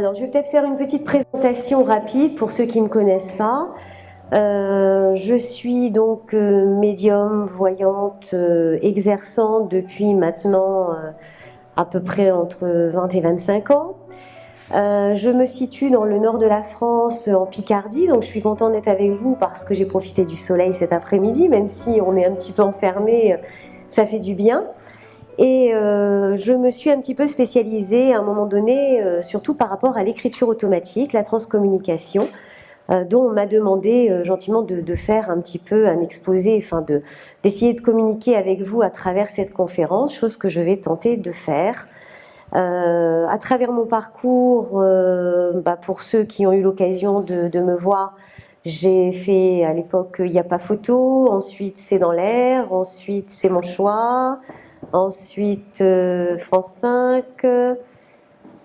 Alors, je vais peut-être faire une petite présentation rapide pour ceux qui ne me connaissent pas. Je suis donc médium, voyante, exerçante depuis maintenant à peu près entre 20 et 25 ans. Je me situe dans le nord de la France, en Picardie, donc je suis contente d'être avec vous parce que j'ai profité du soleil cet après-midi, même si on est un petit peu enfermé, ça fait du bien. Et je me suis un petit peu spécialisée à un moment donné, surtout par rapport à l'écriture automatique, la transcommunication, dont on m'a demandé gentiment de faire un petit peu un exposé, enfin d'essayer de communiquer avec vous à travers cette conférence, chose que je vais tenter de faire. À travers mon parcours, pour ceux qui ont eu l'occasion de me voir, j'ai fait à l'époque Il n'y a pas photo, ensuite C'est dans l'air, ensuite C'est mon choix, ensuite France 5,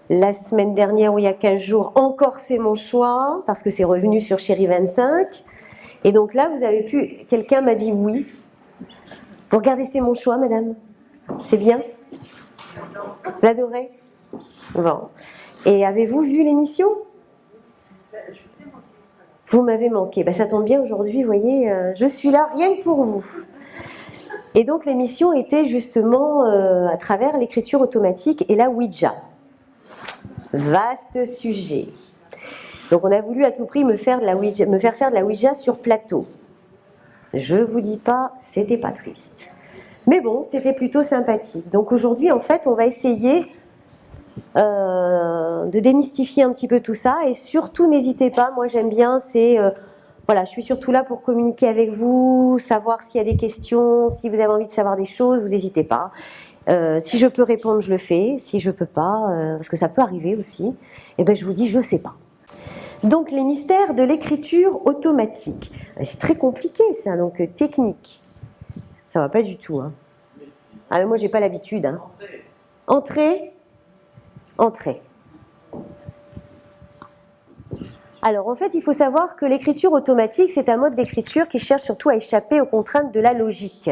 la semaine dernière ou il y a 15 jours, encore C'est mon choix, parce que c'est revenu sur Chérie 25. Et donc là, vous avez pu, quelqu'un m'a dit oui. Vous regardez C'est mon choix, madame? C'est bien? Vous adorez? Bon. Et avez-vous vu l'émission? Vous m'avez manqué. Ben, ça tombe bien aujourd'hui, vous voyez, je suis là rien que pour vous. Et donc l'émission était justement à travers l'écriture automatique et la Ouija. Vaste sujet. Donc on a voulu à tout prix me faire faire de la Ouija sur plateau. Je vous dis pas, c'était pas triste. Mais bon, c'était plutôt sympathique. Donc aujourd'hui, en fait, on va essayer de démystifier un petit peu tout ça. Et surtout, n'hésitez pas, moi j'aime bien, voilà, je suis surtout là pour communiquer avec vous, savoir s'il y a des questions, si vous avez envie de savoir des choses, vous n'hésitez pas. Si je peux répondre, je le fais. Si je peux pas, parce que ça peut arriver aussi, eh ben, je vous dis, je sais pas. Donc, les mystères de l'écriture automatique. C'est très compliqué, ça, donc technique. Ça va pas du tout. Hein. Ah, moi, j'ai pas l'habitude. Hein. Entrée. Entrée. Alors, en fait, il faut savoir que l'écriture automatique, c'est un mode d'écriture qui cherche surtout à échapper aux contraintes de la logique.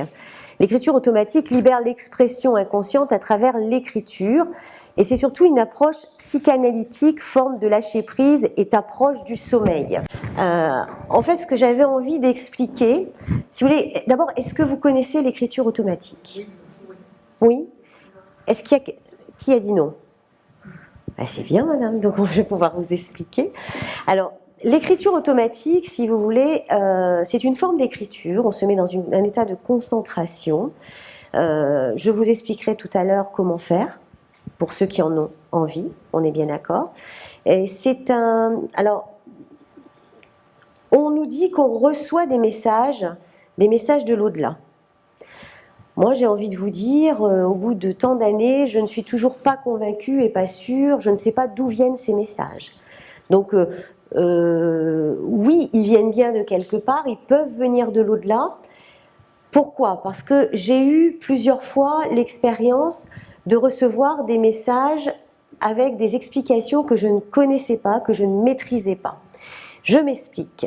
L'écriture automatique libère l'expression inconsciente à travers l'écriture et c'est surtout une approche psychanalytique, forme de lâcher prise et approche du sommeil. En fait, ce que j'avais envie d'expliquer, si vous voulez, d'abord, est-ce que vous connaissez l'écriture automatique? Oui. Est-ce qu'il y a... Qui a dit non? Ben, c'est bien, madame, donc je vais pouvoir vous expliquer. Alors, l'écriture automatique, si vous voulez, c'est une forme d'écriture. On se met dans un état de concentration. Je vous expliquerai tout à l'heure comment faire, pour ceux qui en ont envie, on est bien d'accord. Et c'est un... Alors, on nous dit qu'on reçoit des messages de l'au-delà. Moi, j'ai envie de vous dire, au bout de tant d'années, je ne suis toujours pas convaincue et pas sûre, je ne sais pas d'où viennent ces messages. Donc, oui, ils viennent bien de quelque part, ils peuvent venir de l'au-delà. Pourquoi? Parce que j'ai eu plusieurs fois l'expérience de recevoir des messages avec des explications que je ne connaissais pas, que je ne maîtrisais pas. Je m'explique.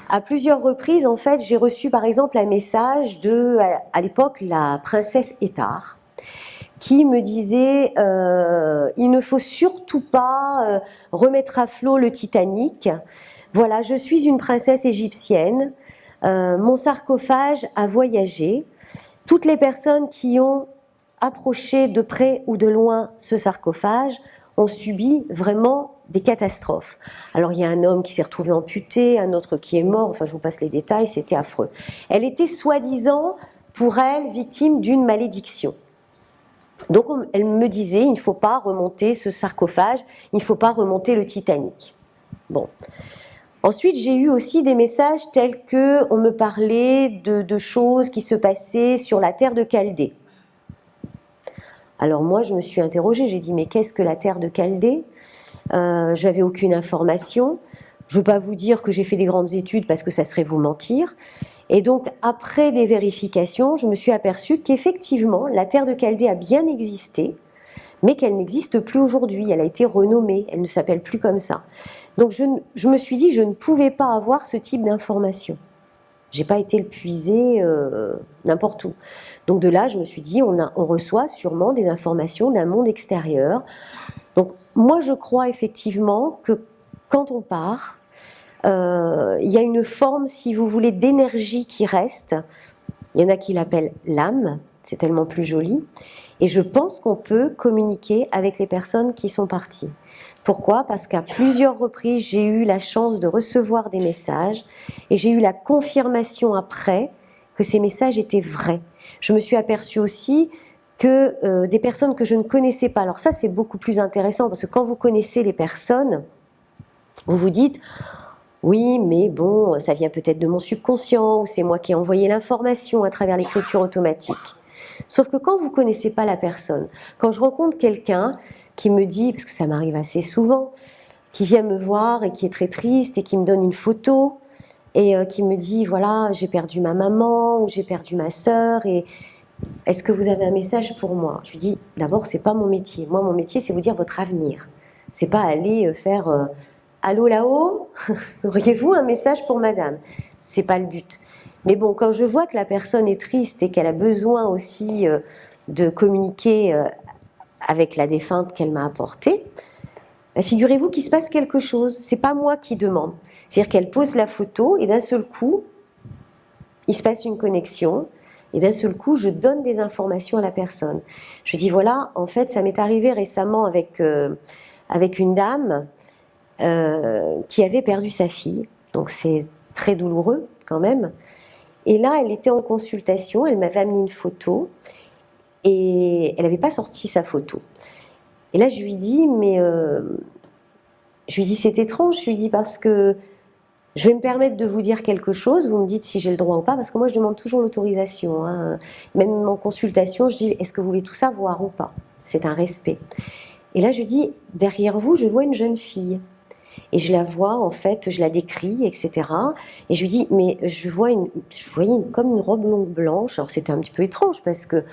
À plusieurs reprises, en fait, j'ai reçu par exemple un message de, à l'époque, la princesse Étard, qui me disait il ne faut surtout pas remettre à flot le Titanic. Voilà, je suis une princesse égyptienne, mon sarcophage a voyagé. Toutes les personnes qui ont approché de près ou de loin ce sarcophage ont subi vraiment des catastrophes. Alors il y a un homme qui s'est retrouvé amputé, un autre qui est mort, enfin je vous passe les détails, c'était affreux. Elle était soi-disant, pour elle, victime d'une malédiction. Donc elle me disait, il ne faut pas remonter ce sarcophage, il ne faut pas remonter le Titanic. Bon. Ensuite, j'ai eu aussi des messages tels que on me parlait de choses qui se passaient sur la terre de Chaldée. Alors moi, je me suis interrogée, j'ai dit, mais qu'est-ce que la terre de Chaldée? J'avais aucune information. Je ne veux pas vous dire que j'ai fait des grandes études parce que ça serait vous mentir. Et donc, après des vérifications, je me suis aperçue qu'effectivement, la terre de Chaldée a bien existé, mais qu'elle n'existe plus aujourd'hui. Elle a été renommée, elle ne s'appelle plus comme ça. Donc, je me suis dit, je ne pouvais pas avoir ce type d'information. Je n'ai pas été le puiser n'importe où. Donc, de là, je me suis dit, on reçoit sûrement des informations d'un monde extérieur. Donc, moi, je crois effectivement que quand on part, il y a une forme, si vous voulez, d'énergie qui reste. Il y en a qui l'appellent l'âme, c'est tellement plus joli. Et je pense qu'on peut communiquer avec les personnes qui sont parties. Pourquoi? Parce qu'à plusieurs reprises, j'ai eu la chance de recevoir des messages et j'ai eu la confirmation après que ces messages étaient vrais. Je me suis aperçue aussi que des personnes que je ne connaissais pas, alors ça c'est beaucoup plus intéressant parce que quand vous connaissez les personnes, vous vous dites oui, mais bon, ça vient peut-être de mon subconscient, ou c'est moi qui ai envoyé l'information à travers l'écriture automatique. Sauf que quand vous ne connaissez pas la personne, quand je rencontre quelqu'un qui me dit, parce que ça m'arrive assez souvent, qui vient me voir et qui est très triste et qui me donne une photo et qui me dit, voilà, j'ai perdu ma maman ou j'ai perdu ma sœur et est-ce que vous avez un message pour moi? Je lui dis, d'abord, c'est pas mon métier. Moi, mon métier, c'est vous dire votre avenir. C'est pas aller faire allô là-haut, auriez-vous un message pour madame? C'est pas le but. Mais bon, quand je vois que la personne est triste et qu'elle a besoin aussi de communiquer avec la défunte qu'elle m'a apportée, ben, figurez-vous qu'il se passe quelque chose. C'est pas moi qui demande. C'est-à-dire qu'elle pose la photo et d'un seul coup, il se passe une connexion. Et d'un seul coup, je donne des informations à la personne. Je dis voilà, en fait, ça m'est arrivé récemment avec une dame qui avait perdu sa fille. Donc c'est très douloureux quand même. Et là, elle était en consultation, elle m'avait amené une photo et elle n'avait pas sorti sa photo. Et là, je lui dis, mais je lui dis c'est étrange, je lui dis parce que je vais me permettre de vous dire quelque chose, vous me dites si j'ai le droit ou pas, parce que moi je demande toujours l'autorisation. Hein. Même en consultation, je dis est-ce que vous voulez tout savoir ou pas? C'est un respect. Et là je dis derrière vous, je vois une jeune fille. Et je la vois, en fait, je la décris, etc. Et je lui dis, mais je voyais comme une robe longue blanche. Alors c'était un petit peu étrange parce que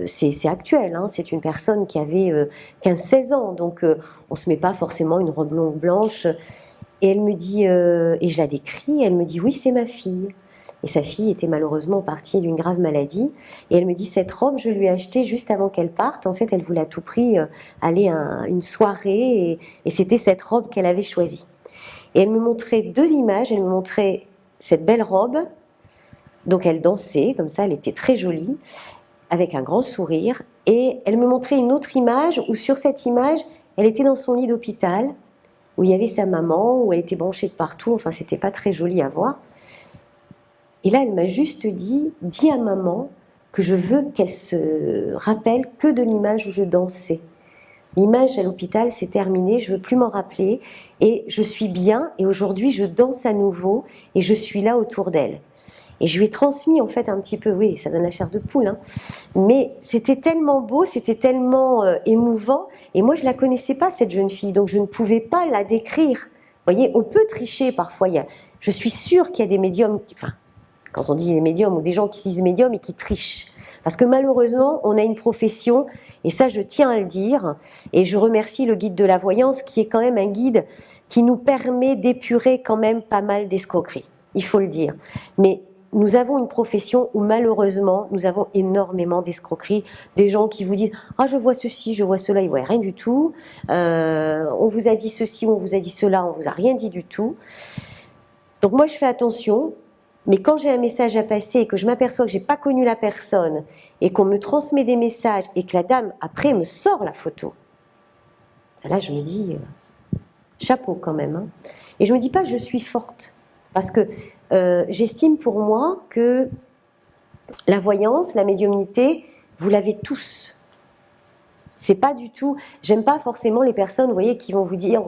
c'est actuel, hein, c'est une personne qui avait 15-16 ans, donc on ne se met pas forcément une robe longue blanche. Et elle me dit, et je la décris, elle me dit, oui, c'est ma fille. Et sa fille était malheureusement partie d'une grave maladie. Et elle me dit, cette robe, je lui ai achetée juste avant qu'elle parte. En fait, elle voulait à tout prix aller à une soirée et c'était cette robe qu'elle avait choisie. Et elle me montrait deux images. Elle me montrait cette belle robe. Donc elle dansait, comme ça, elle était très jolie, avec un grand sourire. Et elle me montrait une autre image où sur cette image, elle était dans son lit d'hôpital, où il y avait sa maman, où elle était branchée de partout. Enfin, c'était pas très joli à voir. Et là, elle m'a juste dit, dis à maman que je veux qu'elle se rappelle que de l'image où je dansais. L'image à l'hôpital, c'est terminé, je ne veux plus m'en rappeler. Et je suis bien, et aujourd'hui, je danse à nouveau, et je suis là autour d'elle. Et je lui ai transmis, en fait, un petit peu, oui, ça donne la chair de poule, hein, mais c'était tellement beau, c'était tellement émouvant. Et moi, je ne la connaissais pas, cette jeune fille, donc je ne pouvais pas la décrire. Vous voyez, on peut tricher parfois. Je suis sûre qu'il y a des médiums... Enfin, quand on dit les médiums ou des gens qui disent médiums et qui trichent. Parce que malheureusement, on a une profession, et ça je tiens à le dire, et je remercie le guide de la voyance qui est quand même un guide qui nous permet d'épurer quand même pas mal d'escroqueries, il faut le dire. Mais nous avons une profession où malheureusement, nous avons énormément d'escroqueries, des gens qui vous disent « Ah, je vois ceci, je vois cela », ils ne voient rien du tout, on vous a dit ceci, on vous a dit cela, on ne vous a rien dit du tout. Donc moi je fais attention. Mais quand j'ai un message à passer et que je m'aperçois que je n'ai pas connu la personne et qu'on me transmet des messages et que la dame, après, me sort la photo, là, je me dis, chapeau quand même. Hein. Et je ne me dis pas, je suis forte. Parce que j'estime pour moi que la voyance, la médiumnité, vous l'avez tous. C'est pas du tout... J'aime pas forcément les personnes, vous voyez, qui vont vous dire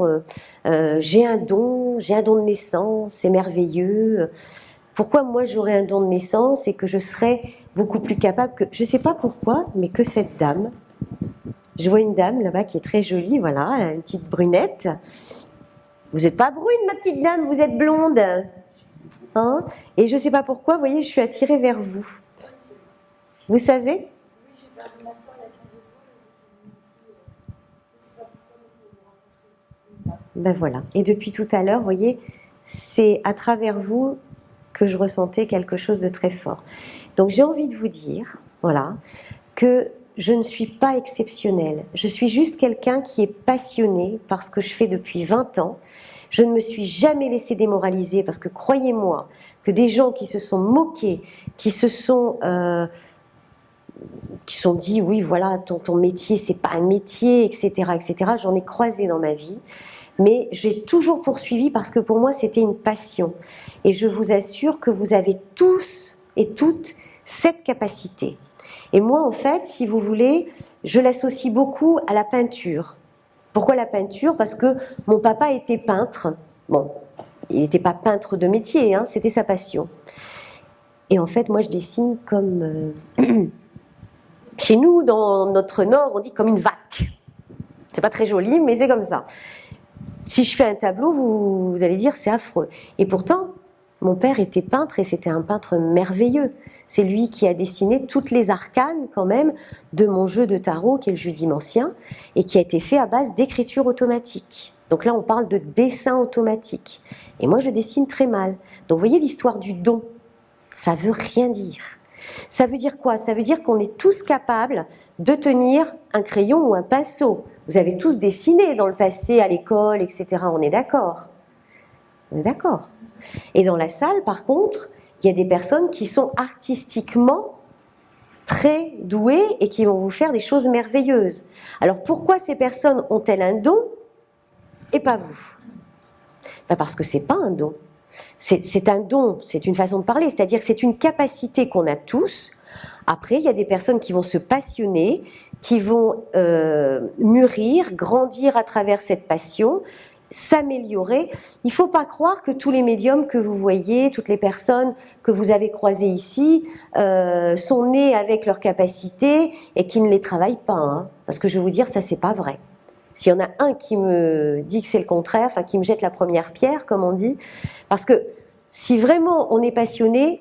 j'ai un don de naissance, c'est merveilleux... Pourquoi moi j'aurais un don de naissance et que je serais beaucoup plus capable que... Je ne sais pas pourquoi, mais que cette dame... Je vois une dame là-bas qui est très jolie, voilà, elle a une petite brunette. Vous n'êtes pas brune, ma petite dame, vous êtes blonde. Hein? Et je ne sais pas pourquoi, vous voyez, je suis attirée vers vous. Vous savez? Ben voilà. Et depuis tout à l'heure, vous voyez, c'est à travers vous que je ressentais quelque chose de très fort. Donc j'ai envie de vous dire, voilà, que je ne suis pas exceptionnelle. Je suis juste quelqu'un qui est passionné par ce que je fais depuis 20 ans. Je ne me suis jamais laissée démoraliser parce que croyez-moi que des gens qui se sont moqués, qui se sont dit oui voilà ton métier c'est pas un métier, etc., etc. J'en ai croisé dans ma vie, mais j'ai toujours poursuivi parce que pour moi c'était une passion. Et je vous assure que vous avez tous et toutes cette capacité. Et moi en fait, si vous voulez, je l'associe beaucoup à la peinture. Pourquoi la peinture? Parce que mon papa était peintre. Bon, il n'était pas peintre de métier, hein, c'était sa passion. Et en fait, moi je dessine comme... Chez nous, dans notre Nord, on dit comme une vaque. C'est pas très joli, mais c'est comme ça. Si je fais un tableau, vous allez dire c'est affreux. Et pourtant, mon père était peintre et c'était un peintre merveilleux. C'est lui qui a dessiné toutes les arcanes quand même de mon jeu de tarot qui est le jeu dimension et qui a été fait à base d'écriture automatique. Donc là, on parle de dessin automatique. Et moi, je dessine très mal. Donc vous voyez l'histoire du don, ça veut rien dire. Ça veut dire quoi? Ça veut dire qu'on est tous capables de tenir un crayon ou un pinceau. Vous avez tous dessiné dans le passé, à l'école, etc. On est d'accord? On est d'accord. Et dans la salle, par contre, il y a des personnes qui sont artistiquement très douées et qui vont vous faire des choses merveilleuses. Alors pourquoi ces personnes ont-elles un don et pas vous? Ben parce que c'est pas un don. C'est un don, c'est une façon de parler, c'est-à-dire que c'est une capacité qu'on a tous. Après, il y a des personnes qui vont se passionner, qui vont mûrir, grandir à travers cette passion, s'améliorer. Il ne faut pas croire que tous les médiums que vous voyez, toutes les personnes que vous avez croisées ici, sont nées avec leurs capacités et qui ne les travaillent pas. Hein. Parce que je vais vous dire, ça, c'est pas vrai. S'il y en a un qui me dit que c'est le contraire, enfin qui me jette la première pierre, comme on dit, parce que si vraiment on est passionné,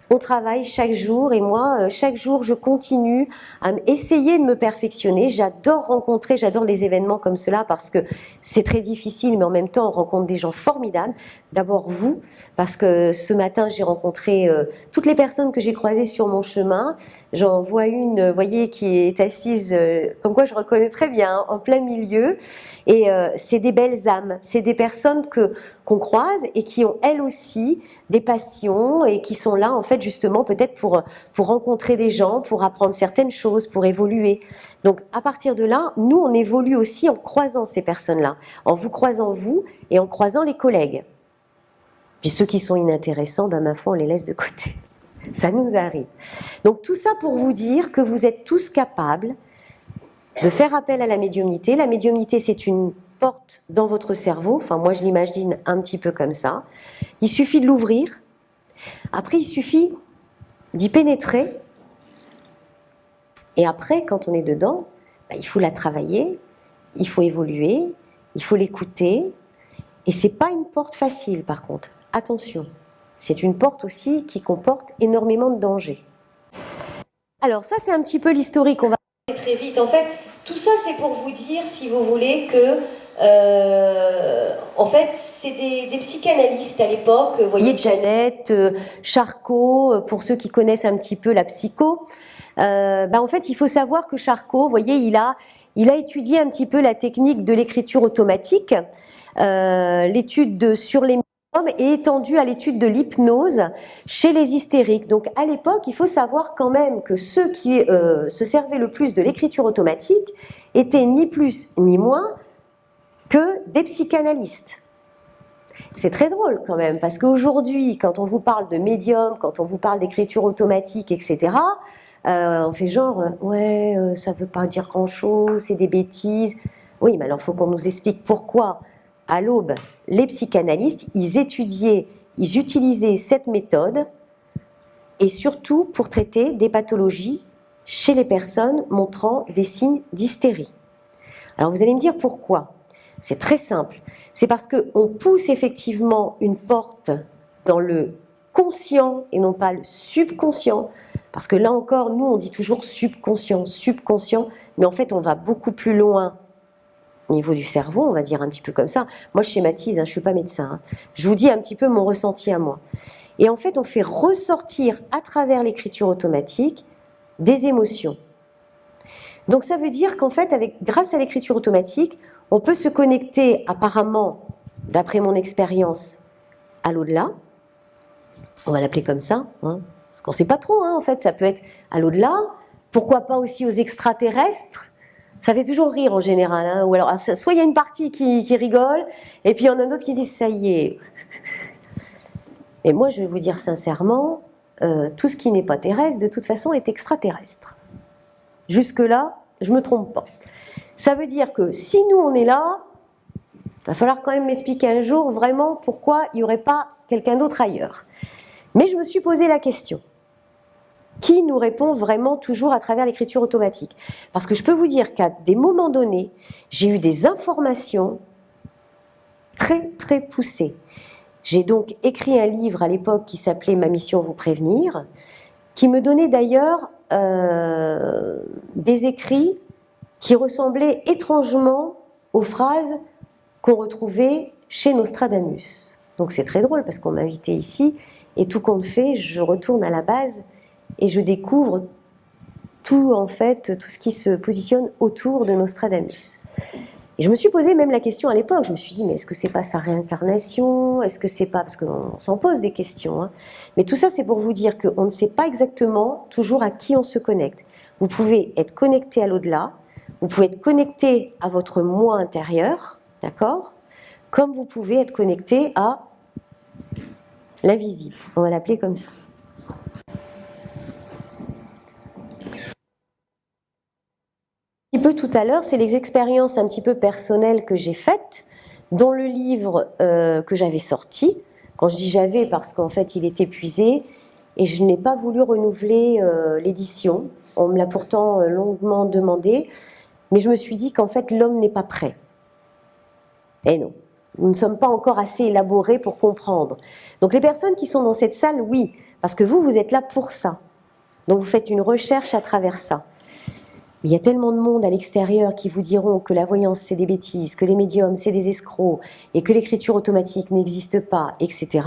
on travaille chaque jour et moi, chaque jour, je continue à essayer de me perfectionner. J'adore rencontrer, j'adore les événements comme cela parce que c'est très difficile, mais en même temps, on rencontre des gens formidables. D'abord vous, parce que ce matin, j'ai rencontré toutes les personnes que j'ai croisées sur mon chemin. J'en vois une, vous voyez, qui est assise, comme quoi je reconnais très bien, hein, en plein milieu. Et c'est des belles âmes, c'est des personnes qu'on croise et qui ont elles aussi des passions et qui sont là en fait justement peut-être pour rencontrer des gens, pour apprendre certaines choses, pour évoluer. Donc à partir de là, nous on évolue aussi en croisant ces personnes-là, en vous croisant vous et en croisant les collègues. Puis ceux qui sont inintéressants, ben ma foi on les laisse de côté. Ça nous arrive. Donc tout ça pour vous dire que vous êtes tous capables de faire appel à la médiumnité. La médiumnité c'est une porte dans votre cerveau, enfin moi je l'imagine un petit peu comme ça. Il suffit de l'ouvrir, après il suffit d'y pénétrer, et après quand on est dedans, il faut la travailler, il faut évoluer, il faut l'écouter, et c'est pas une porte facile par contre, attention, c'est une porte aussi qui comporte énormément de dangers. Alors ça c'est un petit peu l'historique, on va très vite, en fait tout ça c'est pour vous dire si vous voulez que en fait, c'est des psychanalystes à l'époque. Vous voyez, Janet, Charcot, pour ceux qui connaissent un petit peu la psycho. En fait, il faut savoir que Charcot, vous voyez, il a étudié un petit peu la technique de l'écriture automatique, l'étude sur les médiums est étendue à l'étude de l'hypnose chez les hystériques. Donc, à l'époque, il faut savoir quand même que ceux qui se servaient le plus de l'écriture automatique étaient ni plus ni moins que des psychanalystes. C'est très drôle quand même, parce qu'aujourd'hui, quand on vous parle de médium, quand on vous parle d'écriture automatique, etc., on fait genre, ouais, ça ne veut pas dire grand-chose, c'est des bêtises. Oui, mais alors il faut qu'on nous explique pourquoi, à l'aube, les psychanalystes, ils utilisaient cette méthode, et surtout pour traiter des pathologies chez les personnes montrant des signes d'hystérie. Alors vous allez me dire pourquoi ? C'est très simple. C'est parce qu'on pousse effectivement une porte dans le conscient et non pas le subconscient. Parce que là encore, nous, on dit toujours subconscient, subconscient. Mais en fait, on va beaucoup plus loin au niveau du cerveau, on va dire un petit peu comme ça. Moi, je schématise, hein, je ne suis pas médecin. Hein. Je vous dis un petit peu mon ressenti à moi. Et en fait, on fait ressortir à travers l'écriture automatique des émotions. Donc ça veut dire qu'en fait, grâce à l'écriture automatique, on peut se connecter apparemment, d'après mon expérience, à l'au-delà. On va l'appeler comme ça, hein, parce qu'on ne sait pas trop, hein, en fait, ça peut être à l'au-delà. Pourquoi pas aussi aux extraterrestres? Ça fait toujours rire en général, hein, ou alors soit il y a une partie qui rigole, et puis il y en a d'autres qui disent ça y est. Et moi, je vais vous dire sincèrement, tout ce qui n'est pas terrestre, de toute façon, est extraterrestre. Jusque-là, je ne me trompe pas. Ça veut dire que si nous, on est là, il va falloir quand même m'expliquer un jour vraiment pourquoi il n'y aurait pas quelqu'un d'autre ailleurs. Mais je me suis posé la question. Qui nous répond vraiment toujours à travers l'écriture automatique? Parce que je peux vous dire qu'à des moments donnés, j'ai eu des informations très très poussées. J'ai donc écrit un livre à l'époque qui s'appelait « Ma mission vous prévenir », qui me donnait d'ailleurs des écrits qui ressemblaient étrangement aux phrases qu'on retrouvait chez Nostradamus. Donc c'est très drôle parce qu'on m'a invité ici et tout compte fait, je retourne à la base et je découvre tout en fait, tout ce qui se positionne autour de Nostradamus. Et je me suis posé même la question à l'époque, je me suis dit mais est-ce que c'est pas sa réincarnation? Est-ce que c'est pas, parce qu'on s'en pose des questions, hein. Mais tout ça c'est pour vous dire qu'on ne sait pas exactement toujours à qui on se connecte. Vous pouvez être connecté à l'au-delà, vous pouvez être connecté à votre moi intérieur, d'accord? Comme vous pouvez être connecté à l'invisible, on va l'appeler comme ça. Un petit peu tout à l'heure, c'est les expériences un petit peu personnelles que j'ai faites dans le livre que j'avais sorti. Quand je dis j'avais, parce qu'en fait il est épuisé et je n'ai pas voulu renouveler l'édition. On me l'a pourtant longuement demandé, mais je me suis dit qu'en fait l'homme n'est pas prêt. Et non, nous ne sommes pas encore assez élaborés pour comprendre. Donc les personnes qui sont dans cette salle, oui, parce que vous êtes là pour ça. Donc vous faites une recherche à travers ça. Il y a tellement de monde à l'extérieur qui vous diront que la voyance c'est des bêtises, que les médiums c'est des escrocs et que l'écriture automatique n'existe pas, etc.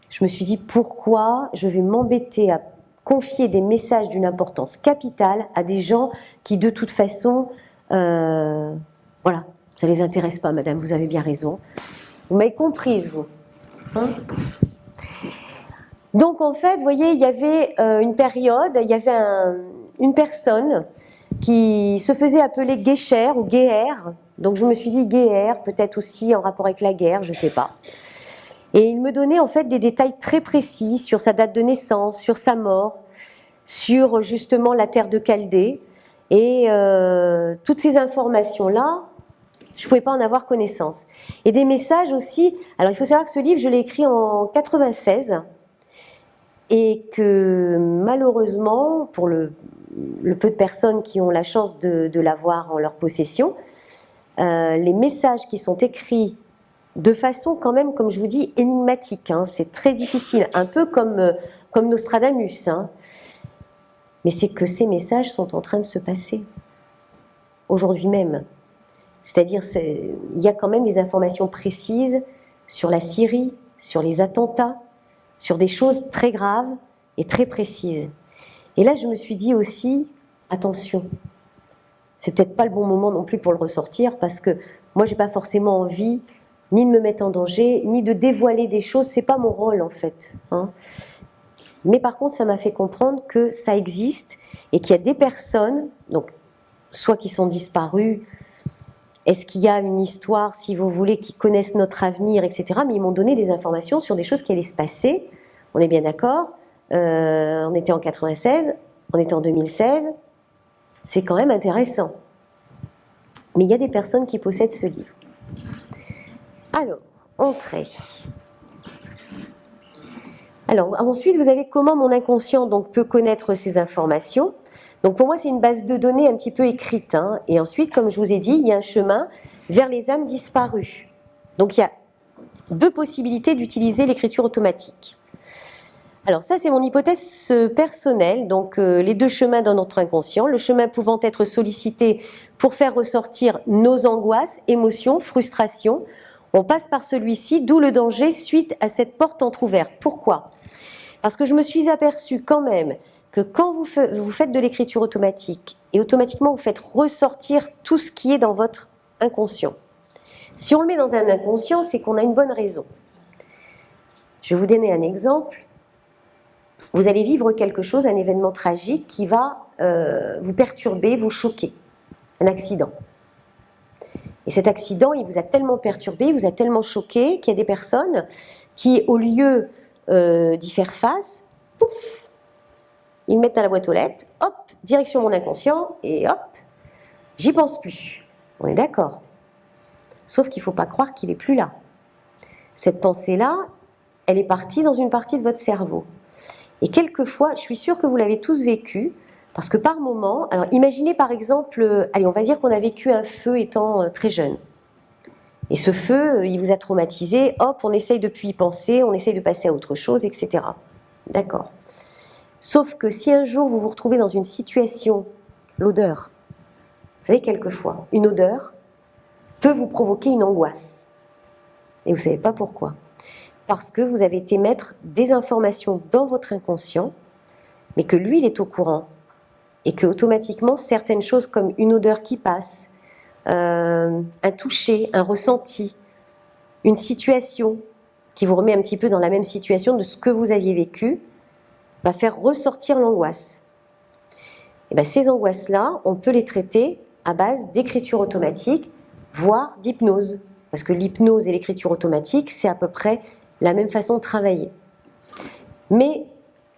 Je me suis dit pourquoi je vais m'embêter à confier des messages d'une importance capitale à des gens qui de toute façon, voilà, ça les intéresse pas, madame, vous avez bien raison. Vous m'avez comprise, vous, hein? Donc en fait, vous voyez, il y avait une période, il y avait une personne qui se faisait appeler Guécher ou Guéher. Donc je me suis dit Guéher, peut-être aussi en rapport avec la guerre, je ne sais pas. Et il me donnait en fait des détails très précis sur sa date de naissance, sur sa mort, sur justement la terre de Chaldée. Et toutes ces informations-là, je ne pouvais pas en avoir connaissance. Et des messages aussi. Alors il faut savoir que ce livre, je l'ai écrit en 96. Et que malheureusement, pour le peu de personnes qui ont la chance de l'avoir en leur possession, les messages qui sont écrits de façon quand même, comme je vous dis, énigmatique, hein, c'est très difficile, un peu comme Nostradamus, hein, mais c'est que ces messages sont en train de se passer, aujourd'hui même. C'est-à-dire, il y a quand même des informations précises sur la Syrie, sur les attentats, sur des choses très graves et très précises. Et là, je me suis dit aussi, attention, c'est peut-être pas le bon moment non plus pour le ressortir, parce que moi, j'ai pas forcément envie ni de me mettre en danger, ni de dévoiler des choses, c'est pas mon rôle en fait, hein. Mais par contre, ça m'a fait comprendre que ça existe et qu'il y a des personnes, donc soit qui sont disparues, est-ce qu'il y a une histoire, si vous voulez, qui connaissent notre avenir, etc. Mais ils m'ont donné des informations sur des choses qui allaient se passer. On est bien d'accord, on était en 96, on était en 2016. C'est quand même intéressant. Mais il y a des personnes qui possèdent ce livre. Alors, entrée. Alors, ensuite, vous avez comment mon inconscient donc, peut connaître ces informations. Donc, pour moi, c'est une base de données un petit peu écrite, hein. Et ensuite, comme je vous ai dit, il y a un chemin vers les âmes disparues. Donc, il y a deux possibilités d'utiliser l'écriture automatique. Alors ça, c'est mon hypothèse personnelle, donc les deux chemins dans notre inconscient, le chemin pouvant être sollicité pour faire ressortir nos angoisses, émotions, frustrations. On passe par celui-ci, d'où le danger suite à cette porte entrouverte. Pourquoi ? Parce que je me suis aperçue quand même que quand vous faites de l'écriture automatique, et automatiquement vous faites ressortir tout ce qui est dans votre inconscient. Si on le met dans un inconscient, c'est qu'on a une bonne raison. Je vais vous donner un exemple. Vous allez vivre quelque chose, un événement tragique qui va vous perturber, vous choquer. Un accident. Et cet accident, il vous a tellement perturbé, il vous a tellement choqué qu'il y a des personnes qui, au lieu d'y faire face, pouf, ils me mettent dans la boîte aux lettres, hop, direction mon inconscient, et hop, j'y pense plus. On est d'accord. Sauf qu'il ne faut pas croire qu'il n'est plus là. Cette pensée-là, elle est partie dans une partie de votre cerveau. Et quelquefois, je suis sûre que vous l'avez tous vécu, parce que par moment, alors imaginez par exemple, allez, on va dire qu'on a vécu un feu étant très jeune. Et ce feu, il vous a traumatisé, hop, on essaye de plus y penser, on essaye de passer à autre chose, etc. D'accord. Sauf que si un jour vous vous retrouvez dans une situation, l'odeur, vous savez, quelquefois, une odeur peut vous provoquer une angoisse. Et vous ne savez pas pourquoi. Parce que vous avez été mettre des informations dans votre inconscient, mais que lui, il est au courant. Et que automatiquement, certaines choses comme une odeur qui passe, un toucher, un ressenti, une situation qui vous remet un petit peu dans la même situation de ce que vous aviez vécu, va faire ressortir l'angoisse. Et bien, ces angoisses-là, on peut les traiter à base d'écriture automatique, voire d'hypnose. Parce que l'hypnose et l'écriture automatique, c'est à peu près la même façon de travailler. Mais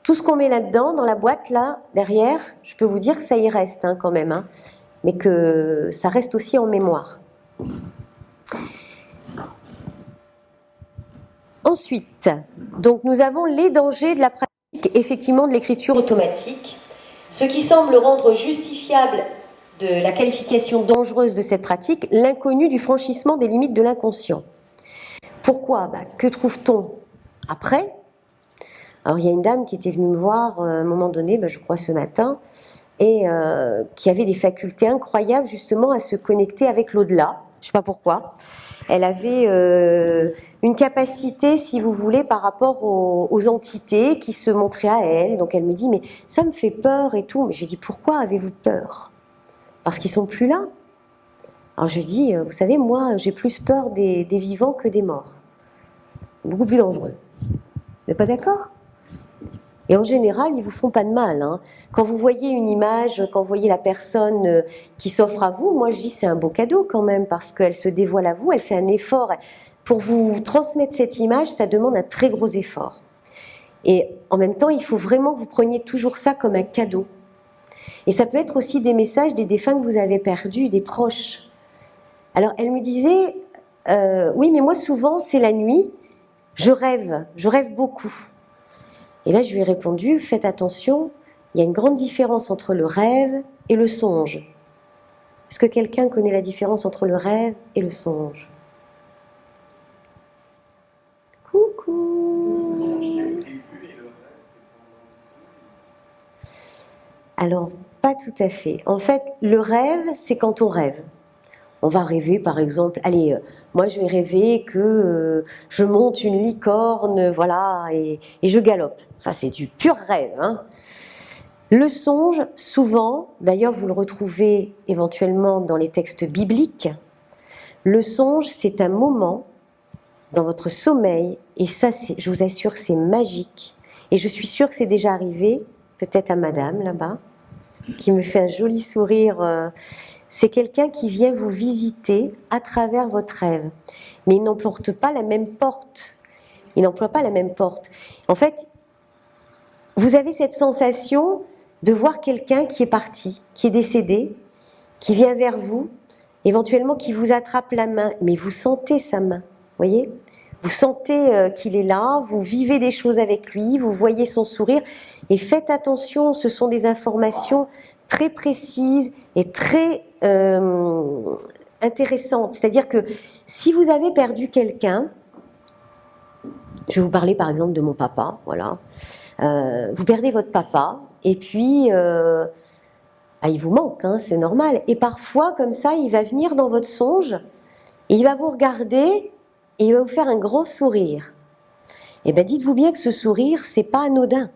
tout ce qu'on met là-dedans, dans la boîte, là, derrière, je peux vous dire que ça y reste quand même, mais que ça reste aussi en mémoire. Ensuite, donc nous avons les dangers de la pratique, effectivement, de l'écriture automatique, ce qui semble rendre justifiable de la qualification dangereuse de cette pratique, l'inconnu du franchissement des limites de l'inconscient. Pourquoi ? Que trouve-t-on après ? Alors il y a une dame qui était venue me voir à un moment donné, je crois ce matin, et qui avait des facultés incroyables justement à se connecter avec l'au-delà. Je ne sais pas pourquoi. Elle avait une capacité, si vous voulez, par rapport aux entités qui se montraient à elle. Donc elle me dit, mais ça me fait peur et tout. Mais je lui dis, pourquoi avez-vous peur ? Parce qu'ils sont plus là. Alors je dis, vous savez, moi, j'ai plus peur des vivants que des morts. Beaucoup plus dangereux. Vous n'êtes pas d'accord ? Et en général, ils vous font pas de mal. Quand vous voyez une image, quand vous voyez la personne qui s'offre à vous, moi je dis c'est un beau cadeau quand même, parce qu'elle se dévoile à vous, elle fait un effort. Pour vous transmettre cette image, ça demande un très gros effort. Et en même temps, il faut vraiment que vous preniez toujours ça comme un cadeau. Et ça peut être aussi des messages des défunts que vous avez perdus, des proches. Alors elle me disait, oui mais moi souvent c'est la nuit, je rêve beaucoup. Et là, je lui ai répondu, faites attention, il y a une grande différence entre le rêve et le songe. Est-ce que quelqu'un connaît la différence entre le rêve et le songe ? Coucou. Alors, pas tout à fait. En fait, le rêve, c'est quand on rêve. On va rêver, par exemple, allez, moi je vais rêver que je monte une licorne, voilà, et je galope. Ça, c'est du pur rêve. Le songe, souvent, d'ailleurs vous le retrouvez éventuellement dans les textes bibliques, le songe, c'est un moment dans votre sommeil, et ça, je vous assure, c'est magique. Et je suis sûre que c'est déjà arrivé, peut-être à madame, là-bas, qui me fait un joli sourire. C'est quelqu'un qui vient vous visiter à travers votre rêve. Mais il n'emploie pas la même porte. Il n'emploie pas la même porte. En fait, vous avez cette sensation de voir quelqu'un qui est parti, qui est décédé, qui vient vers vous, éventuellement qui vous attrape la main, mais vous sentez sa main, voyez ? Vous sentez qu'il est là, vous vivez des choses avec lui, vous voyez son sourire, et faites attention, ce sont des informations très précises et très intéressantes. C'est-à-dire que si vous avez perdu quelqu'un, je vais vous parler par exemple de mon papa, voilà. Vous perdez votre papa, et puis il vous manque, c'est normal. Et parfois, comme ça, il va venir dans votre songe, et il va vous regarder, et il va vous faire un grand sourire. Et bien, dites-vous bien que ce sourire, c'est pas anodin.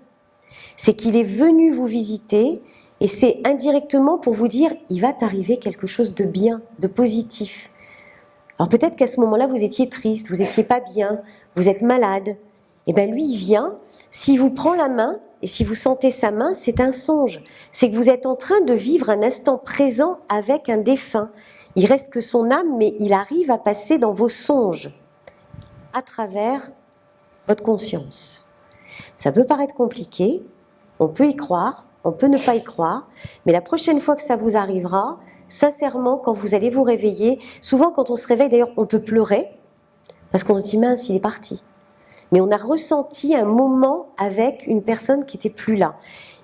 C'est qu'il est venu vous visiter et c'est indirectement pour vous dire il va t'arriver quelque chose de bien, de positif. Alors peut-être qu'à ce moment-là, vous étiez triste, vous n'étiez pas bien, vous êtes malade. Et bien lui, il vient, s'il vous prend la main, et si vous sentez sa main, c'est un songe. C'est que vous êtes en train de vivre un instant présent avec un défunt. Il reste que son âme, mais il arrive à passer dans vos songes, à travers votre conscience. Ça peut paraître compliqué, on peut y croire, on peut ne pas y croire, mais la prochaine fois que ça vous arrivera, sincèrement, quand vous allez vous réveiller, souvent quand on se réveille, d'ailleurs, on peut pleurer, parce qu'on se dit, mince, il est parti. Mais on a ressenti un moment avec une personne qui n'était plus là.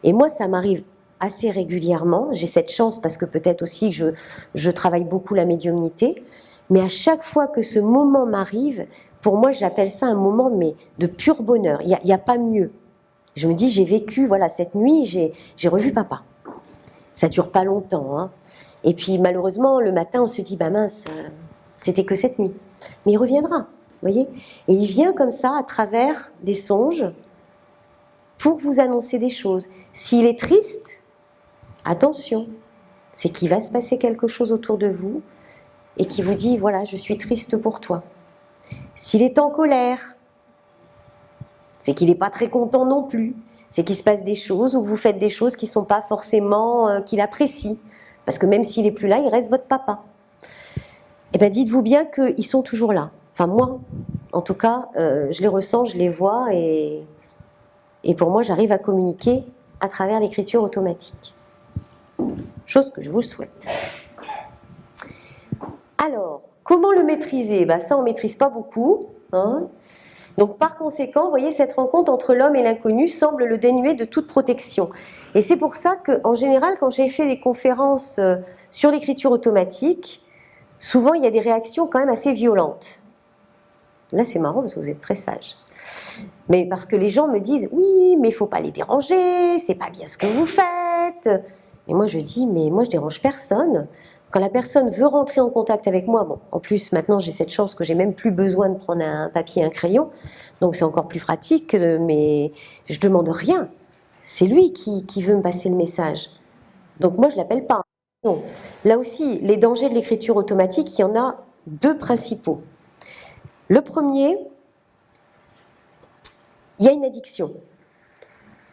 Et moi, ça m'arrive assez régulièrement. J'ai cette chance parce que peut-être aussi je travaille beaucoup la médiumnité. Mais à chaque fois que ce moment m'arrive, pour moi, j'appelle ça un moment mais de pur bonheur. Il y a pas mieux. Je me dis, j'ai vécu, voilà, cette nuit, j'ai revu papa. Ça dure pas longtemps, hein. Et puis malheureusement, le matin, on se dit, bah mince, c'était que cette nuit. Mais il reviendra. Voyez ? Et il vient comme ça à travers des songes pour vous annoncer des choses. S'il est triste, attention, c'est qu'il va se passer quelque chose autour de vous et qui vous dit, voilà, je suis triste pour toi. S'il est en colère, c'est qu'il n'est pas très content non plus. C'est qu'il se passe des choses ou que vous faites des choses qui ne sont pas forcément qu'il apprécie. Parce que même s'il n'est plus là, il reste votre papa. Eh bien, dites-vous bien qu'ils sont toujours là. Enfin, moi, en tout cas, je les ressens, je les vois et pour moi, j'arrive à communiquer à travers l'écriture automatique. Chose que je vous souhaite. Alors, comment le maîtriser ? Ça, on ne maîtrise pas beaucoup, hein. Donc, par conséquent, vous voyez, cette rencontre entre l'homme et l'inconnu semble le dénuer de toute protection. Et c'est pour ça qu'en général, quand j'ai fait des conférences sur l'écriture automatique, souvent, il y a des réactions quand même assez violentes. Là, c'est marrant parce que vous êtes très sage. Mais parce que les gens me disent, oui, mais il ne faut pas les déranger, c'est pas bien ce que vous faites. Et moi, je dis, mais moi, je dérange personne. Quand la personne veut rentrer en contact avec moi, bon, en plus, maintenant, j'ai cette chance que j'ai même plus besoin de prendre un papier et un crayon, donc c'est encore plus pratique, mais je demande rien. C'est lui qui veut me passer le message. Donc moi, je l'appelle pas. Non. Là aussi, les dangers de l'écriture automatique, il y en a deux principaux. Le premier, il y a une addiction.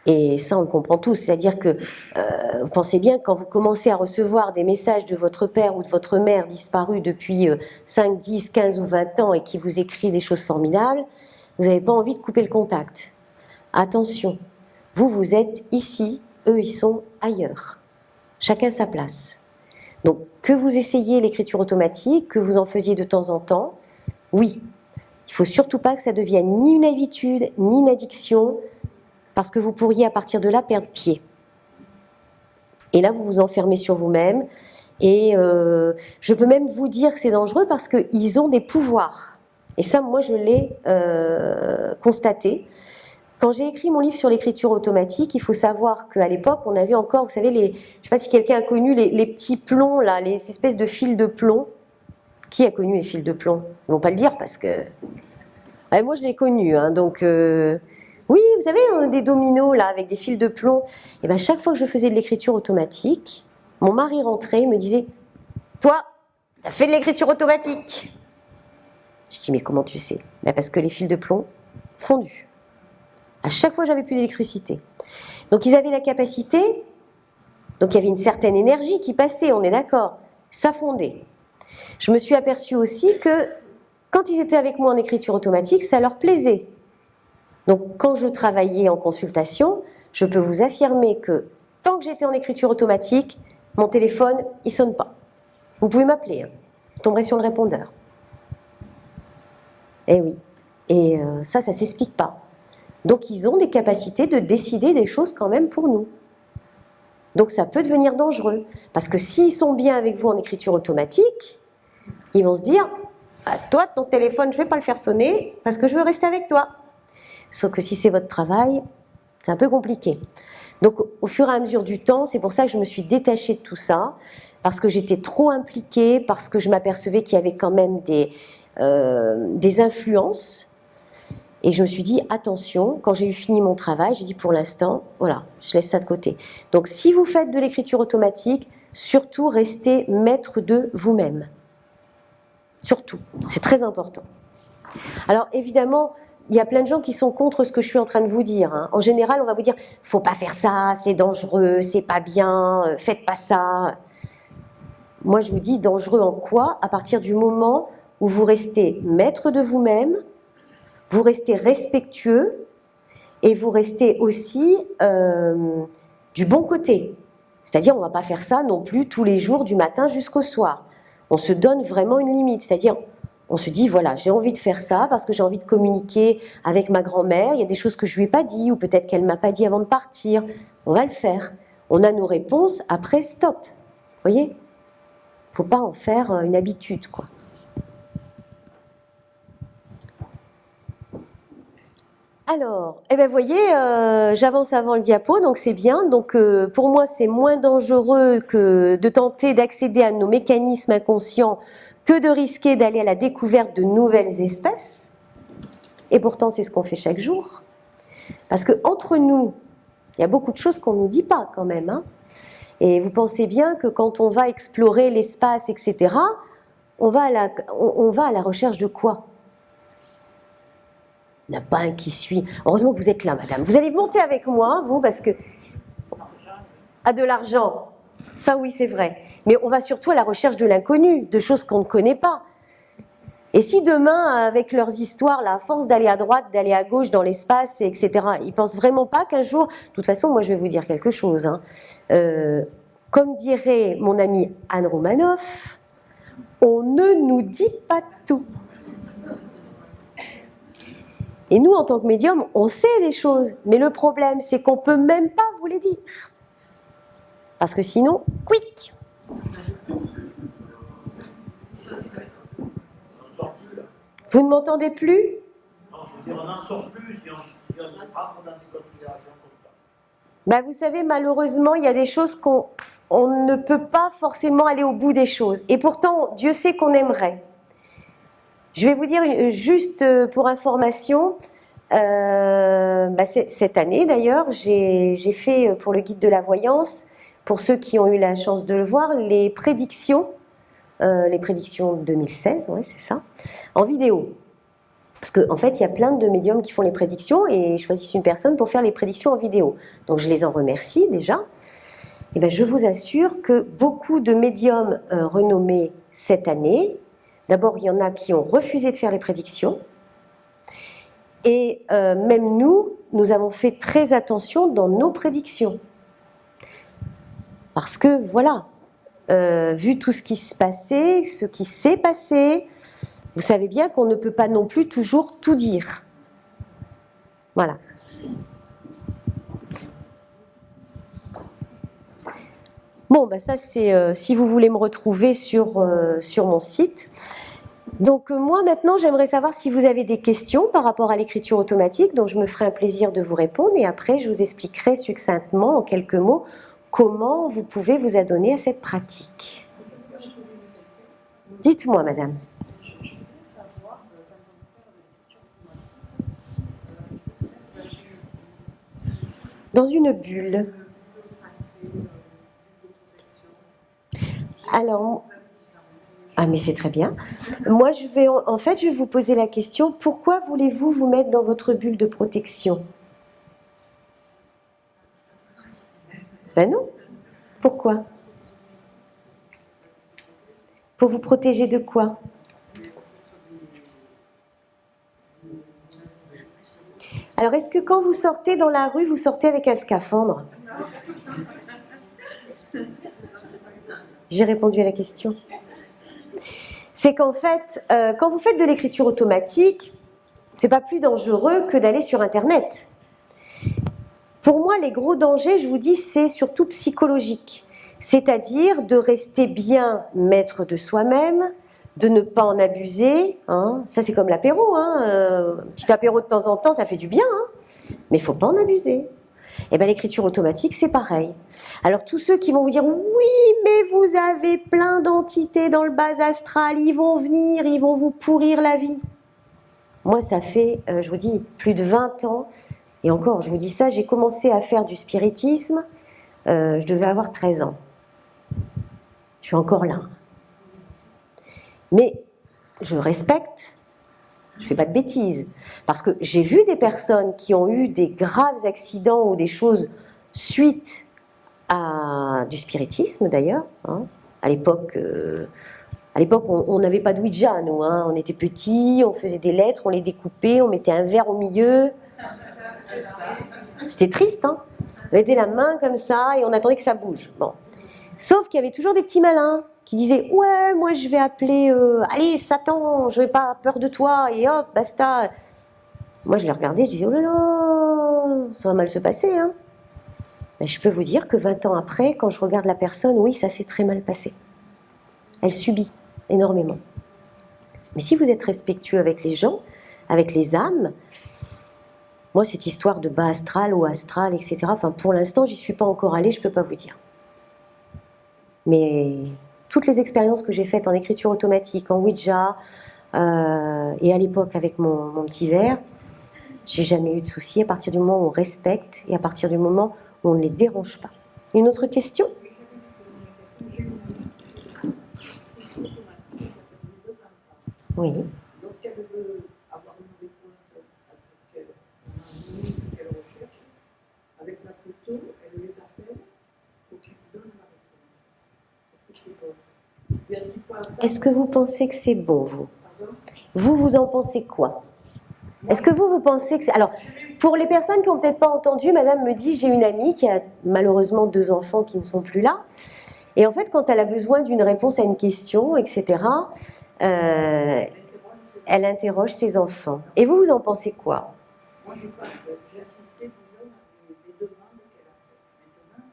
Et ça, on le comprend tous. C'est-à-dire que, vous pensez bien, quand vous commencez à recevoir des messages de votre père ou de votre mère disparus depuis 5, 10, 15 ou 20 ans et qui vous écrit des choses formidables, vous n'avez pas envie de couper le contact. Attention, vous êtes ici, eux, ils sont ailleurs. Chacun sa place. Donc, que vous essayiez l'écriture automatique, que vous en faisiez de temps en temps, oui. Il ne faut surtout pas que ça devienne ni une habitude, ni une addiction, parce que vous pourriez à partir de là perdre pied. Et là, vous vous enfermez sur vous-même. Et je peux même vous dire que c'est dangereux parce qu'ils ont des pouvoirs. Et ça, moi, je l'ai constaté. Quand j'ai écrit mon livre sur l'écriture automatique, il faut savoir qu'à l'époque, on avait encore, vous savez, je ne sais pas si quelqu'un a connu les petits plombs, là, les espèces de fils de plomb. Qui a connu les fils de plomb ? Ils ne vont pas le dire parce que... Ouais, moi, je l'ai connu, hein, donc... Oui, vous savez, on a des dominos, là, avec des fils de plomb. Et bien, chaque fois que je faisais de l'écriture automatique, mon mari rentrait, il me disait « Toi, tu as fait de l'écriture automatique !» Je dis « Mais comment tu sais ?» Ben, parce que les fils de plomb fondu. À chaque fois, j'avais plus d'électricité. Donc, ils avaient la capacité, donc il y avait une certaine énergie qui passait, on est d'accord, ça fondait. Je me suis aperçue aussi que quand ils étaient avec moi en écriture automatique, ça leur plaisait. Donc, quand je travaillais en consultation, je peux vous affirmer que tant que j'étais en écriture automatique, mon téléphone, il sonne pas. Vous pouvez m'appeler, hein. Vous tomberez sur le répondeur. Eh oui. Et ça s'explique pas. Donc, ils ont des capacités de décider des choses quand même pour nous. Donc, ça peut devenir dangereux. Parce que s'ils sont bien avec vous en écriture automatique, ils vont se dire « Toi, ton téléphone, je ne vais pas le faire sonner parce que je veux rester avec toi. » Sauf que si c'est votre travail, c'est un peu compliqué. Donc, au fur et à mesure du temps, c'est pour ça que je me suis détachée de tout ça, parce que j'étais trop impliquée, parce que je m'apercevais qu'il y avait quand même des influences. Et je me suis dit, attention, quand j'ai eu fini mon travail, j'ai dit pour l'instant, voilà, je laisse ça de côté. Donc si vous faites de l'écriture automatique, surtout restez maître de vous-même. Surtout, c'est très important. Alors évidemment, il y a plein de gens qui sont contre ce que je suis en train de vous dire. Hein. En général, on va vous dire, faut pas faire ça, c'est dangereux, c'est pas bien, faites pas ça. Moi, je vous dis, dangereux en quoi? À partir du moment où vous restez maître de vous-même, vous restez respectueux et vous restez aussi du bon côté. C'est-à-dire, on ne va pas faire ça non plus tous les jours du matin jusqu'au soir. On se donne vraiment une limite. C'est-à-dire, on se dit, voilà, j'ai envie de faire ça parce que j'ai envie de communiquer avec ma grand-mère. Il y a des choses que je ne lui ai pas dit ou peut-être qu'elle ne m'a pas dit avant de partir. On va le faire. On a nos réponses, après, stop. Vous voyez ? Il ne faut pas en faire une habitude, quoi. Alors, eh ben, vous voyez, j'avance avant le diapo, donc c'est bien. Donc, pour moi, c'est moins dangereux que de tenter d'accéder à nos mécanismes inconscients que de risquer d'aller à la découverte de nouvelles espèces. Et pourtant, c'est ce qu'on fait chaque jour. Parce qu'entre nous, il y a beaucoup de choses qu'on ne nous dit pas quand même. Hein. Et vous pensez bien que quand on va explorer l'espace, etc., on va à la recherche de quoi ? Il n'y en a pas un qui suit. Heureusement que vous êtes là, madame. Vous allez monter avec moi, vous, parce que... Ah, de l'argent. Ça, oui, c'est vrai. Mais on va surtout à la recherche de l'inconnu, de choses qu'on ne connaît pas. Et si demain, avec leurs histoires, là, à force d'aller à droite, d'aller à gauche dans l'espace, etc., ils pensent vraiment pas qu'un jour... De toute façon, moi, je vais vous dire quelque chose. Hein. Comme dirait mon amie Anne Romanoff, on ne nous dit pas tout. Et nous, en tant que médium, on sait des choses. Mais le problème, c'est qu'on ne peut même pas vous les dire. Parce que sinon, quick. Vous ne m'entendez plus? On n'en sort plus si on se prend dans des considérations comme ça. Ben, vous savez, malheureusement, il y a des choses qu'on ne peut pas forcément aller au bout des choses. Et pourtant, Dieu sait qu'on aimerait. Je vais vous dire, juste pour information, cette année d'ailleurs, j'ai fait pour le guide de la voyance, pour ceux qui ont eu la chance de le voir, les prédictions 2016, ouais, c'est ça, en vidéo. Parce qu'en fait, il y a plein de médiums qui font les prédictions et choisissent une personne pour faire les prédictions en vidéo. Donc je les en remercie déjà. Et ben, je vous assure que beaucoup de médiums renommés cette année, d'abord il y en a qui ont refusé de faire les prédictions. Et même nous avons fait très attention dans nos prédictions. Parce que, voilà, vu tout ce qui se passait, ce qui s'est passé, vous savez bien qu'on ne peut pas non plus toujours tout dire. Voilà. Bon, ben ça c'est si vous voulez me retrouver sur mon site. Donc moi maintenant j'aimerais savoir si vous avez des questions par rapport à l'écriture automatique, donc je me ferai un plaisir de vous répondre et après je vous expliquerai succinctement en quelques mots comment vous pouvez vous adonner à cette pratique. Dites-moi madame. Dans une bulle. Alors, ah mais c'est très bien. Moi je vais vous poser la question, pourquoi voulez-vous vous mettre dans votre bulle de protection? Ben non. Pourquoi? Pour vous protéger de quoi? Alors est-ce que quand vous sortez dans la rue, vous sortez avec un scaphandre? J'ai répondu à la question. C'est qu'en fait, quand vous faites de l'écriture automatique, c'est pas plus dangereux que d'aller sur Internet. Pour moi, les gros dangers, je vous dis, c'est surtout psychologique. C'est-à-dire de rester bien maître de soi-même, de ne pas en abuser. Hein. Ça, c'est comme l'apéro. Hein. Un petit apéro de temps en temps, ça fait du bien. Hein. Mais il ne faut pas en abuser. Et bien, l'écriture automatique, c'est pareil. Alors, tous ceux qui vont vous dire « Oui, mais vous avez plein d'entités dans le bas astral, ils vont venir, ils vont vous pourrir la vie. » Moi, ça fait, je vous dis, plus de 20 ans, et encore, je vous dis ça, j'ai commencé à faire du spiritisme, je devais avoir 13 ans. Je suis encore là. Mais je respecte, je ne fais pas de bêtises, parce que j'ai vu des personnes qui ont eu des graves accidents ou des choses suite à du spiritisme d'ailleurs. Hein. À l'époque, on n'avait pas de Ouija, nous. Hein. On était petits, on faisait des lettres, on les découpait, on mettait un verre au milieu. C'était triste, hein. On mettait la main comme ça et on attendait que ça bouge. Bon. Sauf qu'il y avait toujours des petits malins qui disaient « Ouais, moi je vais appeler... allez, Satan, je n'ai pas peur de toi. » Et hop, basta. Moi je les regardais, je disais « Oh là là, ça va mal se passer. Hein. » Ben, je peux vous dire que 20 ans après, quand je regarde la personne, oui, ça s'est très mal passé. Elle subit énormément. Mais si vous êtes respectueux avec les gens, avec les âmes, moi cette histoire de bas astral, haut astral, etc., enfin pour l'instant j'y suis pas encore allée, je ne peux pas vous dire. Mais toutes les expériences que j'ai faites en écriture automatique, en Ouija, et à l'époque avec mon petit verre, j'ai jamais eu de soucis à partir du moment où on respecte et à partir du moment où on ne les dérange pas. Une autre question ? Oui. Lorsqu'elle veut avoir une réponse à qu'elle recherche, avec la photo, elle les appelle pour qu'ils lui donnent la réponse. Est-ce que vous pensez que c'est bon, vous ? Vous en pensez quoi ? Est-ce que vous pensez que c'est... Alors, pour les personnes qui n'ont peut-être pas entendu, madame me dit, j'ai une amie qui a malheureusement 2 enfants qui ne sont plus là. Et en fait, quand elle a besoin d'une réponse à une question, etc., elle interroge ses enfants. Et vous en pensez quoi ? Moi, j'ai assisté disons, à des demandes qu'elle a faites. Maintenant,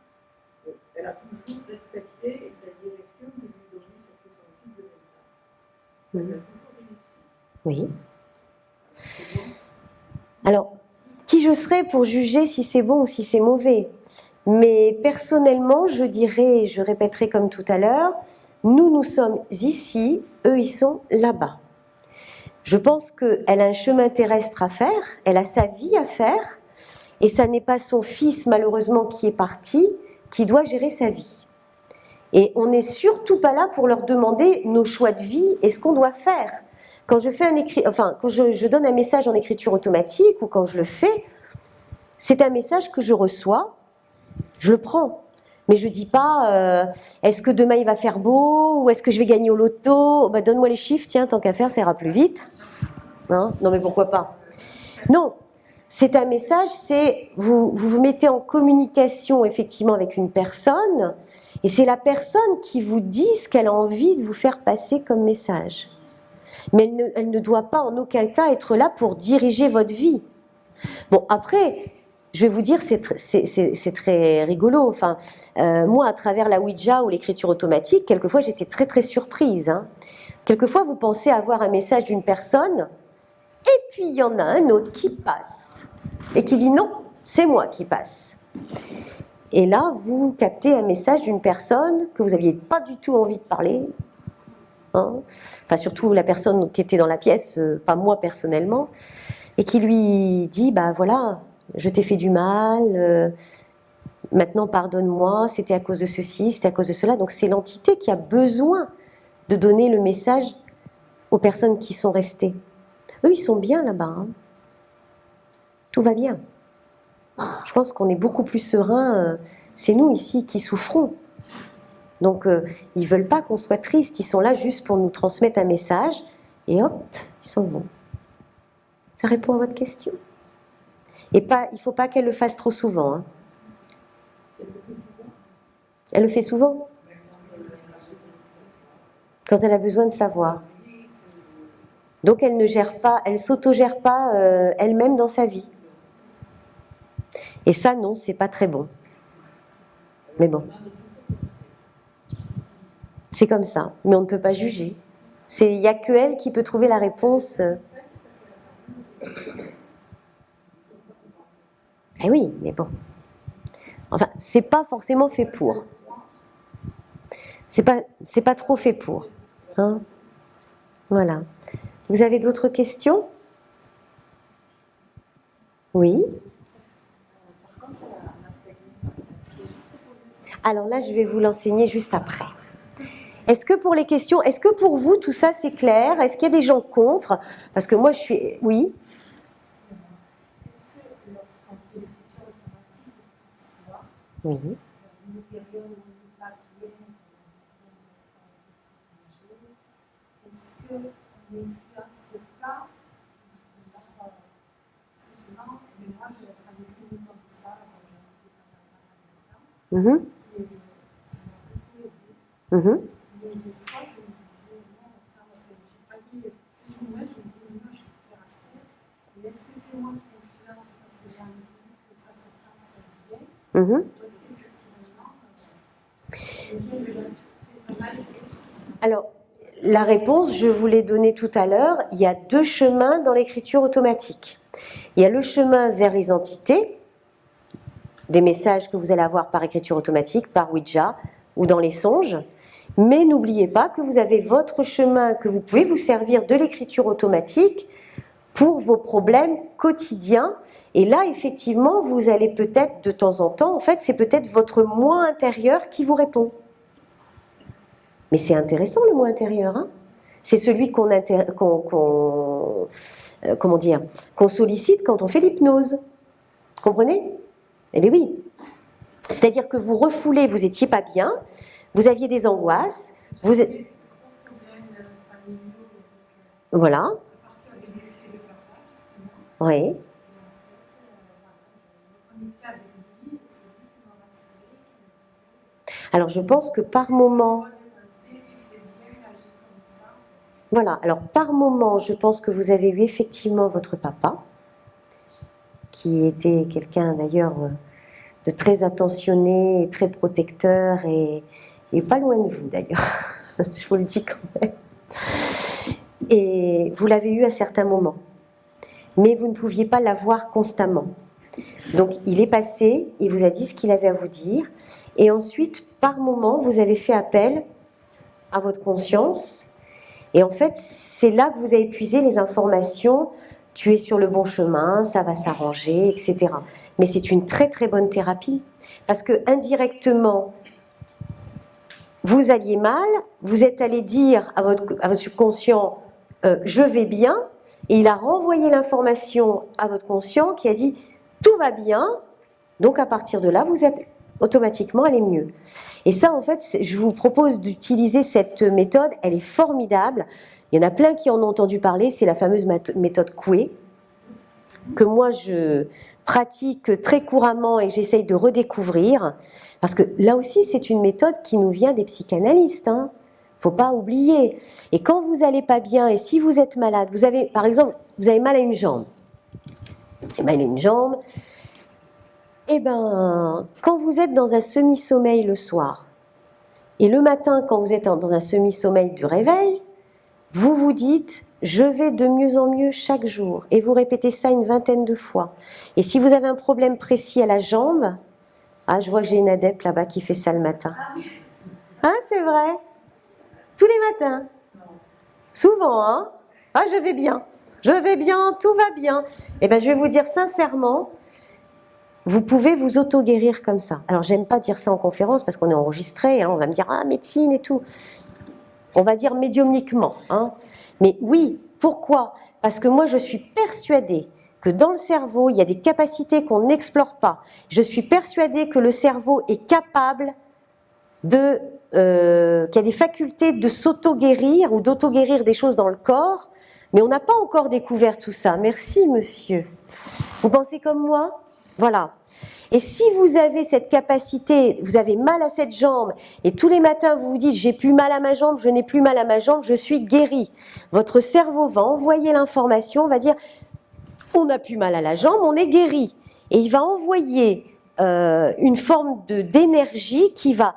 elle a toujours respecté la direction que lui donnait sur son site de message. Elle a toujours réussi. Oui. Alors, qui je serais pour juger si c'est bon ou si c'est mauvais ? Mais personnellement, je dirais, je répéterai comme tout à l'heure, nous sommes ici, eux, ils sont là-bas. Je pense qu'elle a un chemin terrestre à faire, elle a sa vie à faire, et ça n'est pas son fils, malheureusement, qui est parti, qui doit gérer sa vie. Et on n'est surtout pas là pour leur demander nos choix de vie et ce qu'on doit faire. Quand je fais quand je donne un message en écriture automatique ou quand je le fais, c'est un message que je reçois, je le prends. Mais je ne dis pas est-ce que demain il va faire beau ou est-ce que je vais gagner au loto, bah, donne-moi les chiffres, tiens, tant qu'à faire, ça ira plus vite. Hein, non mais pourquoi pas ? Non, c'est un message, c'est vous vous mettez en communication effectivement avec une personne et c'est la personne qui vous dit ce qu'elle a envie de vous faire passer comme message. Mais elle ne doit pas en aucun cas être là pour diriger votre vie. Bon, après, je vais vous dire, c'est très rigolo. Enfin, moi, à travers la Ouija ou l'écriture automatique, quelquefois, j'étais très, très surprise. Hein. Quelquefois, vous pensez avoir un message d'une personne, et puis il y en a un autre qui passe, et qui dit non, c'est moi qui passe. Et là, vous captez un message d'une personne que vous n'aviez pas du tout envie de parler. Hein. Enfin, surtout la personne qui était dans la pièce, pas moi personnellement, et qui lui dit, bah voilà, je t'ai fait du mal, maintenant pardonne-moi, c'était à cause de ceci, c'était à cause de cela. Donc c'est l'entité qui a besoin de donner le message aux personnes qui sont restées. Eux, ils sont bien là-bas. Hein. Tout va bien. Je pense qu'on est beaucoup plus serein. C'est nous ici qui souffrons. Donc ils ne veulent pas qu'on soit triste. Ils sont là juste pour nous transmettre un message. Et hop, ils sont bons. Ça répond à votre question. Et pas, il ne faut pas qu'elle le fasse trop souvent. Hein. Elle le fait souvent. Quand elle a besoin de savoir. Donc elle ne gère pas, elle s'autogère pas elle-même dans sa vie. Et ça, non, c'est pas très bon. Mais bon. C'est comme ça. Mais on ne peut pas juger. Il n'y a que elle qui peut trouver la réponse. Eh oui, mais bon. Enfin, c'est pas forcément fait pour. C'est pas trop fait pour. Hein, voilà. Vous avez d'autres questions ? Oui. Par contre, la technique, Alors là, je vais vous l'enseigner juste après. Est-ce que pour les questions, est-ce que pour vous, tout ça, c'est clair? Est-ce qu'il y a des gens contre? Parce que moi, je suis... Oui. est-ce que lorsqu'on fait l'écriture automatique de soi, Oui. dans une période où on n'est pas bien, est-ce qu'on n'influence pas, parce que souvent, moi, ça m'écrit comme ça, quand j'en ai fait pendant pas mal de temps, et ça m'a beaucoup aidé. Mais des fois, je me disais, non, enfin, je n'ai pas dit plus ou moins, je me disais, non, je vais faire affaire. Mais est-ce que c'est moi qui influence parce que j'ai envie que ça se passe bien? Parce qu'effectivement, je me fais ça mal. Alors, la réponse, je vous l'ai donnée tout à l'heure, il y a deux chemins dans l'écriture automatique. Il y a le chemin vers les entités, des messages que vous allez avoir par écriture automatique, par Ouija ou dans les songes. Mais n'oubliez pas que vous avez votre chemin, que vous pouvez vous servir de l'écriture automatique pour vos problèmes quotidiens. Et là, effectivement, vous allez peut-être de temps en temps, en fait, c'est peut-être votre moi intérieur qui vous répond. Mais c'est intéressant le moi intérieur, hein. C'est celui qu'on sollicite quand on fait l'hypnose. Comprenez? Eh bien oui. C'est-à-dire que vous refoulez, vous n'étiez pas bien, vous aviez des angoisses, vous êtes... Voilà. Oui. Alors je pense que par moment... Voilà, alors par moment, je pense que vous avez eu effectivement votre papa, qui était quelqu'un d'ailleurs de très attentionné, et très protecteur, et pas loin de vous d'ailleurs, je vous le dis quand même. Et vous l'avez eu à certains moments, mais vous ne pouviez pas l'avoir constamment. Donc il est passé, il vous a dit ce qu'il avait à vous dire, et ensuite, par moment, vous avez fait appel à votre conscience, et en fait, c'est là que vous avez puisé les informations, tu es sur le bon chemin, ça va s'arranger, etc. Mais c'est une très très bonne thérapie, parce que indirectement, vous alliez mal, vous êtes allé dire à votre subconscient, je vais bien, et il a renvoyé l'information à votre conscient qui a dit, tout va bien, donc à partir de là, vous êtes automatiquement allé mieux. Et ça, en fait, je vous propose d'utiliser cette méthode, elle est formidable. Il y en a plein qui en ont entendu parler, c'est la fameuse méthode Coué, que moi je pratique très couramment et j'essaye de redécouvrir, parce que là aussi c'est une méthode qui nous vient des psychanalystes, hein. Faut pas oublier. Et quand vous allez pas bien, et si vous êtes malade, vous avez, par exemple, vous avez mal à une jambe, et ben, quand vous êtes dans un semi-sommeil le soir, et le matin, quand vous êtes dans un semi-sommeil du réveil, vous vous dites, je vais de mieux en mieux chaque jour. Et vous répétez ça une vingtaine de fois. Et si vous avez un problème précis à la jambe, ah, je vois que j'ai une adepte là-bas qui fait ça le matin. Ah, c'est vrai. Tous les matins. Souvent, hein. Ah, je vais bien, tout va bien. Eh bien, je vais vous dire sincèrement, vous pouvez vous auto-guérir comme ça. Alors, j'aime pas dire ça en conférence parce qu'on est enregistré, hein, on va me dire, ah, médecine et tout. On va dire médiumniquement, hein. Mais oui, pourquoi? Parce que moi, je suis persuadée que dans le cerveau, il y a des capacités qu'on n'explore pas. Je suis persuadée que le cerveau est capable qu'il y a des facultés de s'auto-guérir ou d'auto-guérir des choses dans le corps, mais on n'a pas encore découvert tout ça. Merci, monsieur. Vous pensez comme moi? Voilà. Et si vous avez cette capacité, vous avez mal à cette jambe, et tous les matins vous vous dites, j'ai plus mal à ma jambe, je n'ai plus mal à ma jambe, je suis guéri. Votre cerveau va envoyer l'information, va dire, on n'a plus mal à la jambe, on est guéri. Et il va envoyer une forme d'énergie qui va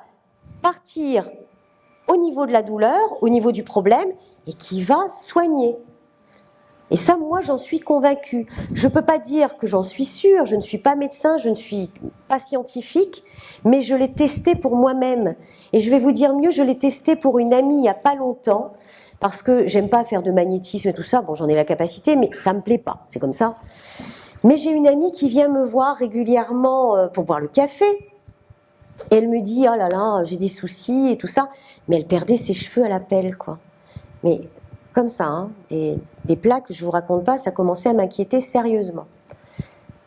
partir au niveau de la douleur, au niveau du problème, et qui va soigner. Et ça, moi, j'en suis convaincue. Je ne peux pas dire que j'en suis sûre, je ne suis pas médecin, je ne suis pas scientifique, mais je l'ai testé pour moi-même. Et je vais vous dire mieux, je l'ai testé pour une amie il n'y a pas longtemps, parce que j'aime pas faire de magnétisme et tout ça, bon, j'en ai la capacité, mais ça me plaît pas, c'est comme ça. Mais j'ai une amie qui vient me voir régulièrement pour boire le café. Et elle me dit, oh là là, j'ai des soucis et tout ça. Mais elle perdait ses cheveux à la pelle, quoi. Mais comme ça, hein, des plaques, je vous raconte pas, ça commençait à m'inquiéter sérieusement.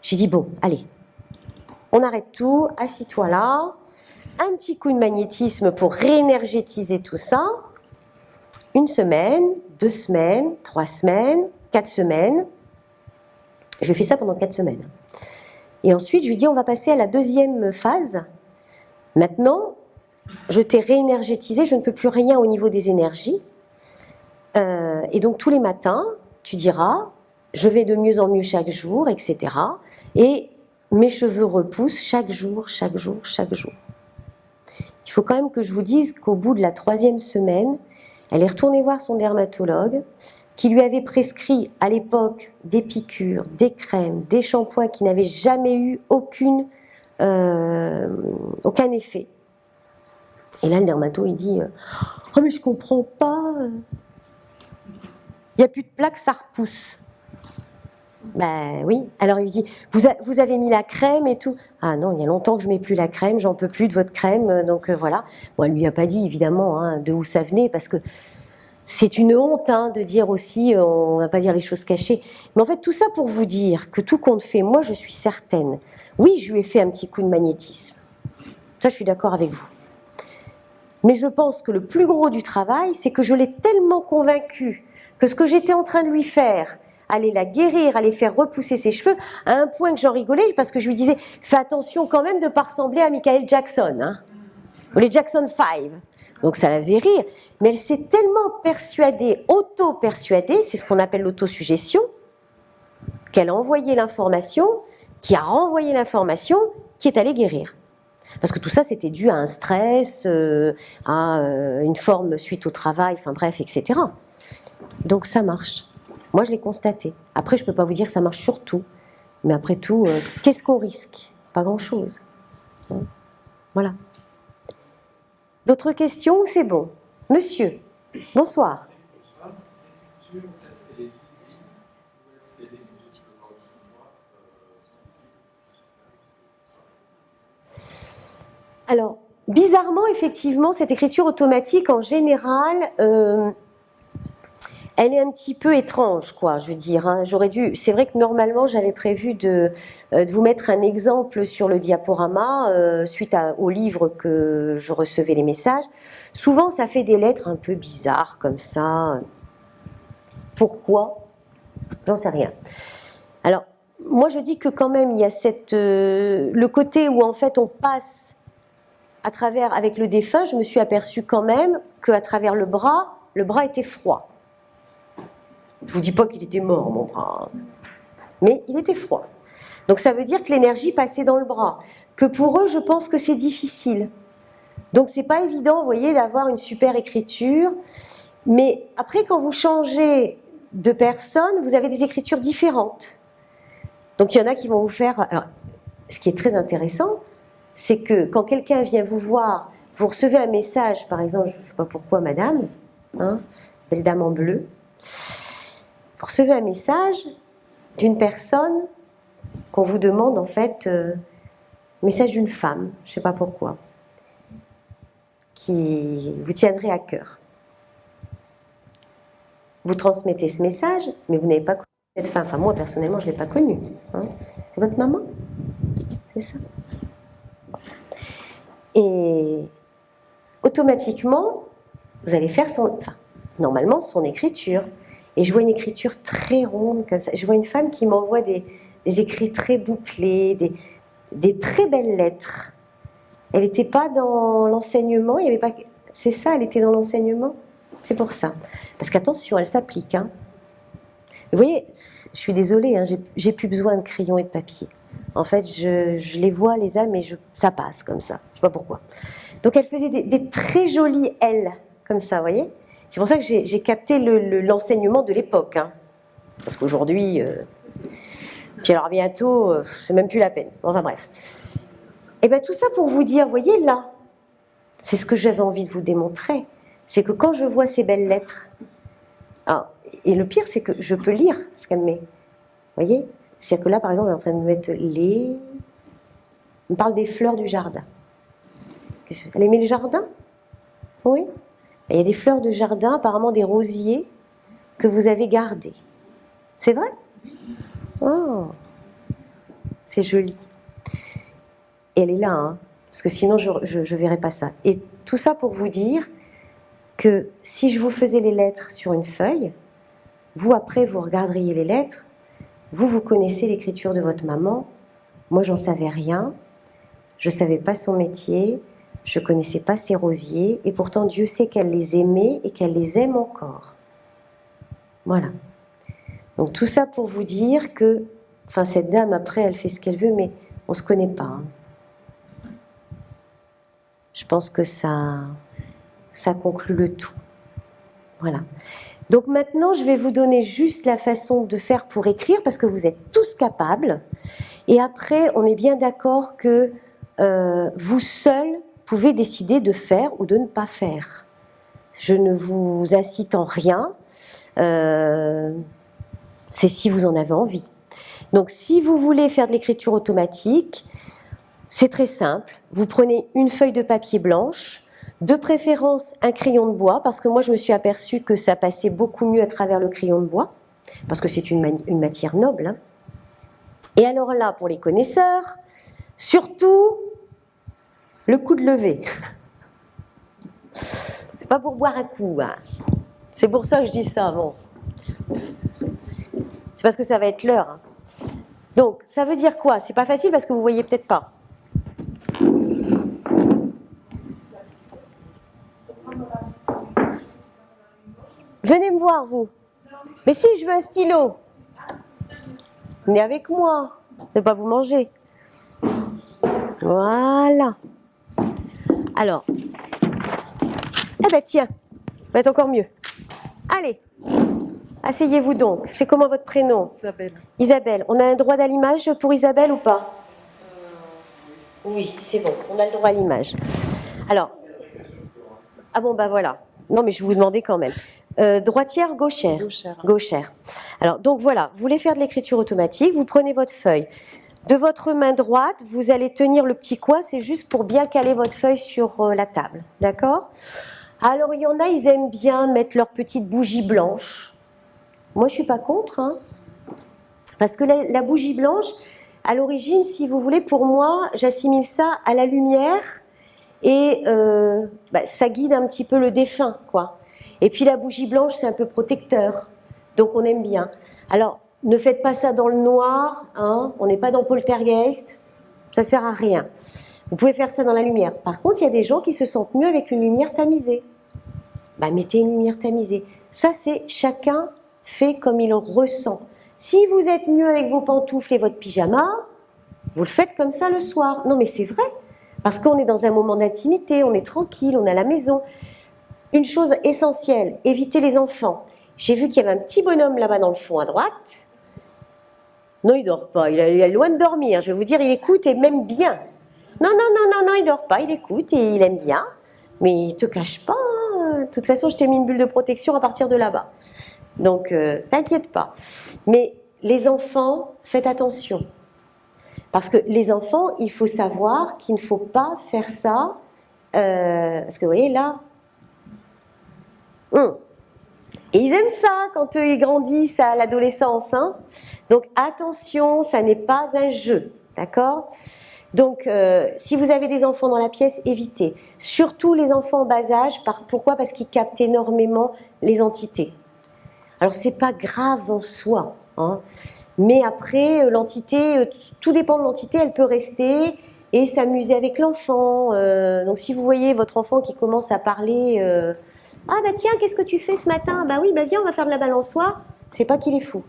J'ai dit, bon, allez, on arrête tout, assis-toi là, un petit coup de magnétisme pour réénergétiser tout ça. 1 semaine, 2 semaines, 3 semaines, 4 semaines. Je fais ça pendant 4 semaines. Et ensuite, je lui dis, on va passer à la 2e phase. Maintenant, je t'ai réénergétisé, je ne peux plus rien au niveau des énergies. Et donc, tous les matins, tu diras, je vais de mieux en mieux chaque jour, etc. Et mes cheveux repoussent chaque jour, chaque jour, chaque jour. Il faut quand même que je vous dise qu'au bout de la 3e semaine, elle est retournée voir son dermatologue, qui lui avait prescrit à l'époque des piqûres, des crèmes, des shampoings qui n'avaient jamais eu aucun effet. Et là, le dermato, il dit « Oh, mais je comprends pas. Il n'y a plus de plaques, ça repousse. » Ben oui. Alors il lui dit « Vous avez mis la crème et tout ?» « Ah non, il y a longtemps que je ne mets plus la crème, j'en peux plus de votre crème. » Donc voilà. Bon, elle ne lui a pas dit, évidemment, hein, de où ça venait, parce que c'est une honte hein, de dire aussi, on ne va pas dire les choses cachées. Mais en fait, tout ça pour vous dire que tout compte fait, moi je suis certaine. Oui, je lui ai fait un petit coup de magnétisme. Ça, je suis d'accord avec vous. Mais je pense que le plus gros du travail, c'est que je l'ai tellement convaincue que ce que j'étais en train de lui faire allait la guérir, allait faire repousser ses cheveux, à un point que j'en rigolais, parce que je lui disais, fais attention quand même de ne pas ressembler à Michael Jackson, hein, ou les Jackson 5. Donc ça la faisait rire, mais elle s'est tellement persuadée, auto-persuadée, c'est ce qu'on appelle l'autosuggestion, qu'elle a envoyé l'information, qui a renvoyé l'information, qui est allée guérir. Parce que tout ça, c'était dû à un stress, à une forme suite au travail, enfin bref, etc. Donc ça marche. Moi, je l'ai constaté. Après, je ne peux pas vous dire que ça marche sur tout. Mais après tout, qu'est-ce qu'on risque? Pas grand-chose. Voilà. D'autres questions ou c'est bon? Monsieur, bonsoir. Alors, bizarrement, effectivement, cette écriture automatique, en général, elle est un petit peu étrange, quoi, je veux dire. Hein. C'est vrai que normalement, j'avais prévu de vous mettre un exemple sur le diaporama, suite au livre que je recevais les messages. Souvent, ça fait des lettres un peu bizarres, comme ça. Pourquoi? J'en sais rien. Alors, moi, je dis que quand même, il y a le côté où, en fait, on passe à travers, avec le défunt, je me suis aperçue quand même qu'à travers le bras était froid. Je ne vous dis pas qu'il était mort, mon bras, mais il était froid. Donc ça veut dire que l'énergie passait dans le bras. Que pour eux, je pense que c'est difficile. Donc c'est pas évident, vous voyez, d'avoir une super écriture. Mais après, quand vous changez de personne, vous avez des écritures différentes. Donc il y en a qui vont vous faire... Alors, ce qui est très intéressant, c'est que quand quelqu'un vient vous voir, vous recevez un message, par exemple, je ne sais pas pourquoi, madame, hein, belle dame en bleu, vous recevez un message d'une personne qu'on vous demande en fait, message d'une femme, je ne sais pas pourquoi, qui vous tiendrait à cœur. Vous transmettez ce message, mais vous n'avez pas connu cette femme. Enfin, moi, personnellement, je ne l'ai pas connue. Hein. Votre maman? C'est ça. Et automatiquement, vous allez faire normalement, son écriture. Et je vois une écriture très ronde, comme ça. Je vois une femme qui m'envoie des écrits très bouclés, des très belles lettres. Elle n'était pas dans l'enseignement, il y avait pas... C'est ça, elle était dans l'enseignement. C'est pour ça. Parce qu'attention, elle s'applique. Hein. Vous voyez, je suis désolée, hein, j'ai plus besoin de crayon et de papier. En fait, je les vois, les âmes, et ça passe comme ça. Je ne sais pas pourquoi. Donc, elle faisait des très jolies L, comme ça, vous voyez. C'est pour ça que j'ai capté l'enseignement de l'époque. Hein. Parce qu'aujourd'hui, puis alors bientôt, c'est même plus la peine. Enfin bref. Et bien tout ça pour vous dire, voyez là, c'est ce que j'avais envie de vous démontrer. C'est que quand je vois ces belles lettres, et le pire c'est que je peux lire ce qu'elle met. Voyez, C'est-à-dire que là, par exemple, on est en train de mettre les... On parle des fleurs du jardin. Elle aimait le jardin? Oui. Il y a des fleurs de jardin, apparemment des rosiers, que vous avez gardés. C'est vrai? Oh, c'est joli. Et elle est là, hein, parce que sinon je ne verrais pas ça. Et tout ça pour vous dire que si je vous faisais les lettres sur une feuille, vous après vous regarderiez les lettres, vous connaissez l'écriture de votre maman, moi j'en savais rien, je ne savais pas son métier, je ne connaissais pas ses rosiers, et pourtant Dieu sait qu'elle les aimait et qu'elle les aime encore. Voilà. Donc tout ça pour vous dire que, enfin cette dame après elle fait ce qu'elle veut, mais on ne se connaît pas. Hein. Je pense que ça conclut le tout. Voilà. Donc maintenant, je vais vous donner juste la façon de faire pour écrire, parce que vous êtes tous capables. Et après, on est bien d'accord que vous seuls pouvez décider de faire ou de ne pas faire. Je ne vous incite en rien. C'est si vous en avez envie. Donc si vous voulez faire de l'écriture automatique, c'est très simple. Vous prenez une feuille de papier blanche, de préférence un crayon de bois, parce que moi je me suis aperçue que ça passait beaucoup mieux à travers le crayon de bois, parce que c'est une matière noble. Hein. Et alors là, pour les connaisseurs, surtout le coup de lever. C'est pas pour boire un coup. Hein. C'est pour ça que je dis ça. Bon. C'est parce que ça va être l'heure. Hein. Donc, ça veut dire quoi? C'est pas facile parce que vous voyez peut-être pas. Venez me voir, vous. Mais si, je veux un stylo. Venez avec moi. Je ne vais pas vous manger. Voilà. Alors. Eh ben tiens, ça va être encore mieux. Allez. Asseyez-vous donc. C'est comment votre prénom? Isabelle. Isabelle. On a un droit à l'image pour Isabelle ou pas? Oui, c'est bon. On a le droit à l'image. Alors. Ah bon, bah voilà. Non, mais je vais vous demander quand même. Droitière, gauchère? Gauchère. Gauchère. Alors, donc voilà, vous voulez faire de l'écriture automatique, vous prenez votre feuille. De votre main droite, vous allez tenir le petit coin, c'est juste pour bien caler votre feuille sur la table. D'accord? Alors, il y en a, ils aiment bien mettre leur petite bougie blanche. Moi, je ne suis pas contre. Hein, parce que la bougie blanche, à l'origine, si vous voulez, pour moi, j'assimile ça à la lumière et ça guide un petit peu le défunt, quoi. Et puis la bougie blanche, c'est un peu protecteur. Donc on aime bien. Alors, ne faites pas ça dans le noir. Hein, on n'est pas dans Poltergeist. Ça ne sert à rien. Vous pouvez faire ça dans la lumière. Par contre, il y a des gens qui se sentent mieux avec une lumière tamisée. Bah, mettez une lumière tamisée. Ça, c'est chacun fait comme il ressent. Si vous êtes mieux avec vos pantoufles et votre pyjama, vous le faites comme ça le soir. Non, mais c'est vrai. Parce qu'on est dans un moment d'intimité, on est tranquille, on est à la maison. Une chose essentielle, évitez les enfants. J'ai vu qu'il y avait un petit bonhomme là-bas dans le fond à droite. Non, il dort pas, il est loin de dormir. Je vais vous dire, il écoute et même bien. Non, il dort pas, il écoute et il aime bien. Mais il te cache pas. Hein. De toute façon, je t'ai mis une bulle de protection à partir de là-bas. Donc, t'inquiète pas. Mais les enfants, faites attention. Parce que les enfants, il faut savoir qu'il ne faut pas faire ça. Parce que vous voyez là, et ils aiment ça quand ils grandissent à l'adolescence. Hein. Donc attention, ça n'est pas un jeu, d'accord? Donc si vous avez des enfants dans la pièce, évitez. Surtout les enfants en bas âge. Pourquoi? Parce qu'ils captent énormément les entités. Alors c'est pas grave en soi, hein, mais après l'entité, tout dépend de l'entité, elle peut rester et s'amuser avec l'enfant. Donc si vous voyez votre enfant qui commence à parler... ah bah tiens, qu'est-ce que tu fais ce matin? Bah oui, bah viens, on va faire de la balançoire. C'est pas qu'il est fou.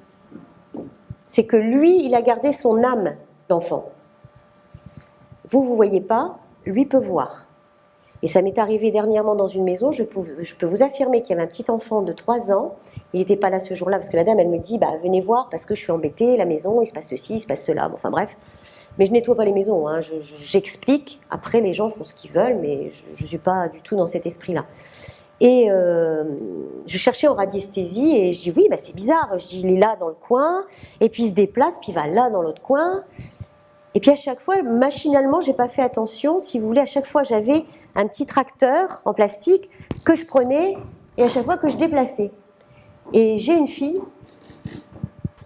C'est que lui, il a gardé son âme d'enfant. Vous voyez pas, lui peut voir. Et ça m'est arrivé dernièrement dans une maison, je peux vous affirmer qu'il y avait un petit enfant de 3 ans, il n'était pas là ce jour-là, parce que la dame, elle me dit, bah venez voir, parce que je suis embêtée, la maison, il se passe ceci, il se passe cela, bon, enfin bref. Mais je nettoie pas les maisons, hein. J'explique, après les gens font ce qu'ils veulent, mais je ne suis pas du tout dans cet esprit-là. Et je cherchais en radiesthésie et je dis oui, bah c'est bizarre. Je dis il est là dans le coin, et puis il se déplace, puis il va là dans l'autre coin. Et puis à chaque fois, machinalement, j'ai pas fait attention. Si vous voulez, à chaque fois, j'avais un petit tracteur en plastique que je prenais et à chaque fois que je déplaçais. Et j'ai une fille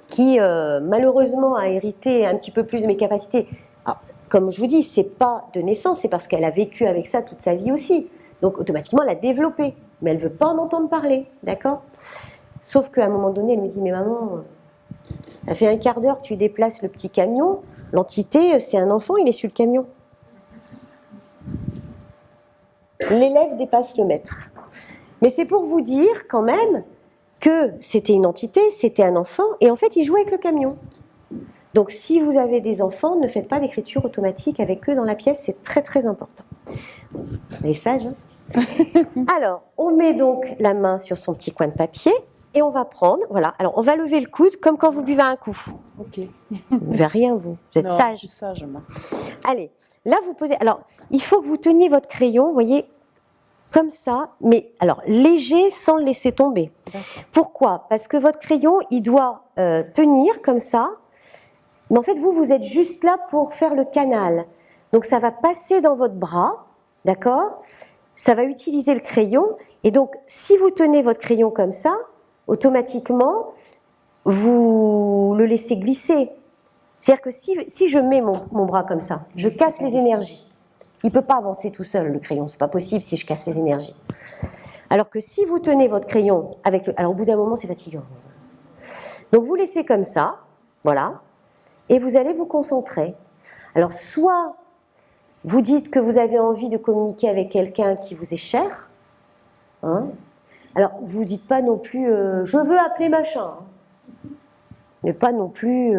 qui malheureusement a hérité un petit peu plus de mes capacités. Alors, comme je vous dis, c'est pas de naissance, c'est parce qu'elle a vécu avec ça toute sa vie aussi. Donc automatiquement, elle a développé, mais elle veut pas en entendre parler, d'accord? Sauf qu'à un moment donné, elle me dit, mais maman, ça fait un quart d'heure que tu déplaces le petit camion, l'entité, c'est un enfant, il est sur le camion. L'élève dépasse le maître. Mais c'est pour vous dire quand même que c'était une entité, c'était un enfant, et en fait, il jouait avec le camion. Donc, si vous avez des enfants, ne faites pas d'écriture automatique avec eux dans la pièce, c'est très très important. Elle est sage, hein? Alors, on met donc la main sur son petit coin de papier, et on va prendre, voilà, alors on va lever le coude comme quand vous buvez un coup. Ok. Vous ne verrez rien, vous êtes Non, sage. je suis sage, moi. Allez, là vous posez, alors, il faut que vous teniez votre crayon, vous voyez, comme ça, mais alors léger sans le laisser tomber. Pourquoi? Parce que votre crayon, il doit tenir comme ça, mais en fait, vous êtes juste là pour faire le canal. Donc ça va passer dans votre bras, d'accord? Ça va utiliser le crayon, et donc si vous tenez votre crayon comme ça, automatiquement, vous le laissez glisser. C'est-à-dire que si je mets mon bras comme ça, je casse les énergies. Il ne peut pas avancer tout seul, le crayon. C'est pas possible si je casse les énergies. Alors que si vous tenez votre crayon avec le... Alors au bout d'un moment, c'est fatigant. Donc vous laissez comme ça, voilà, et vous allez vous concentrer. Alors soit vous dites que vous avez envie de communiquer avec quelqu'un qui vous est cher, hein. Alors vous ne dites pas non plus je veux appeler machin, hein. Mais pas non plus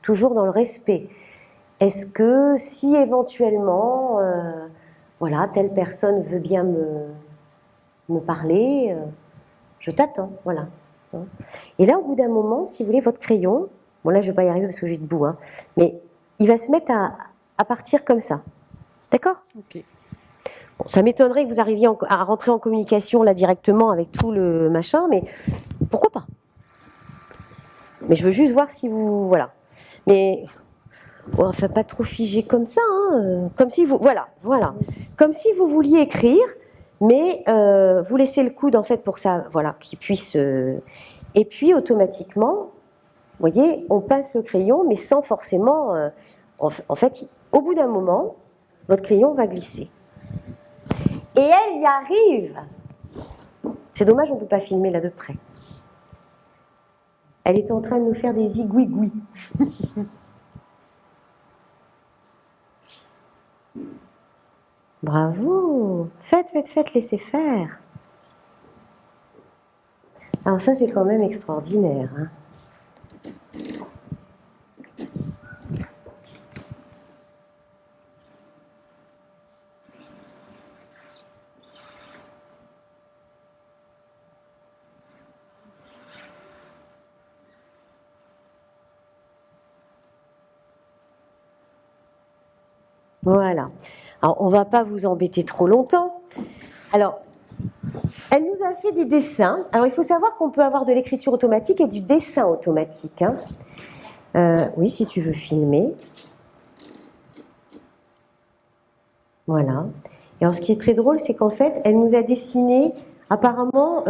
toujours dans le respect. Est-ce que si éventuellement, voilà, telle personne veut bien me parler, je t'attends, voilà. Et là, au bout d'un moment, si vous voulez, votre crayon, bon là je ne vais pas y arriver parce que j'ai debout, hein, mais il va se mettre à partir comme ça. D'accord? Ok. Bon, ça m'étonnerait que vous arriviez à rentrer en communication là directement avec tout le machin, mais pourquoi pas? Mais je veux juste voir si vous... Voilà. Mais... Bon, enfin, pas trop figé comme ça, hein, comme si vous... Voilà. Comme si vous vouliez écrire, mais vous laissez le coude, en fait, pour que ça... Voilà, qu'il puisse... Et puis, automatiquement, vous voyez, on passe le crayon, mais sans forcément... en fait, au bout d'un moment, votre crayon va glisser. Et elle y arrive. C'est dommage, on ne peut pas filmer là de près. Elle était en train de nous faire des igouigouis. Bravo. Faites, laissez faire. Alors ça, c'est quand même extraordinaire, hein. Voilà. Alors, on ne va pas vous embêter trop longtemps. Alors, elle nous a fait des dessins. Alors, il faut savoir qu'on peut avoir de l'écriture automatique et du dessin automatique, hein. Oui, si tu veux filmer. Voilà. Et alors, ce qui est très drôle, c'est qu'en fait, elle nous a dessiné, apparemment,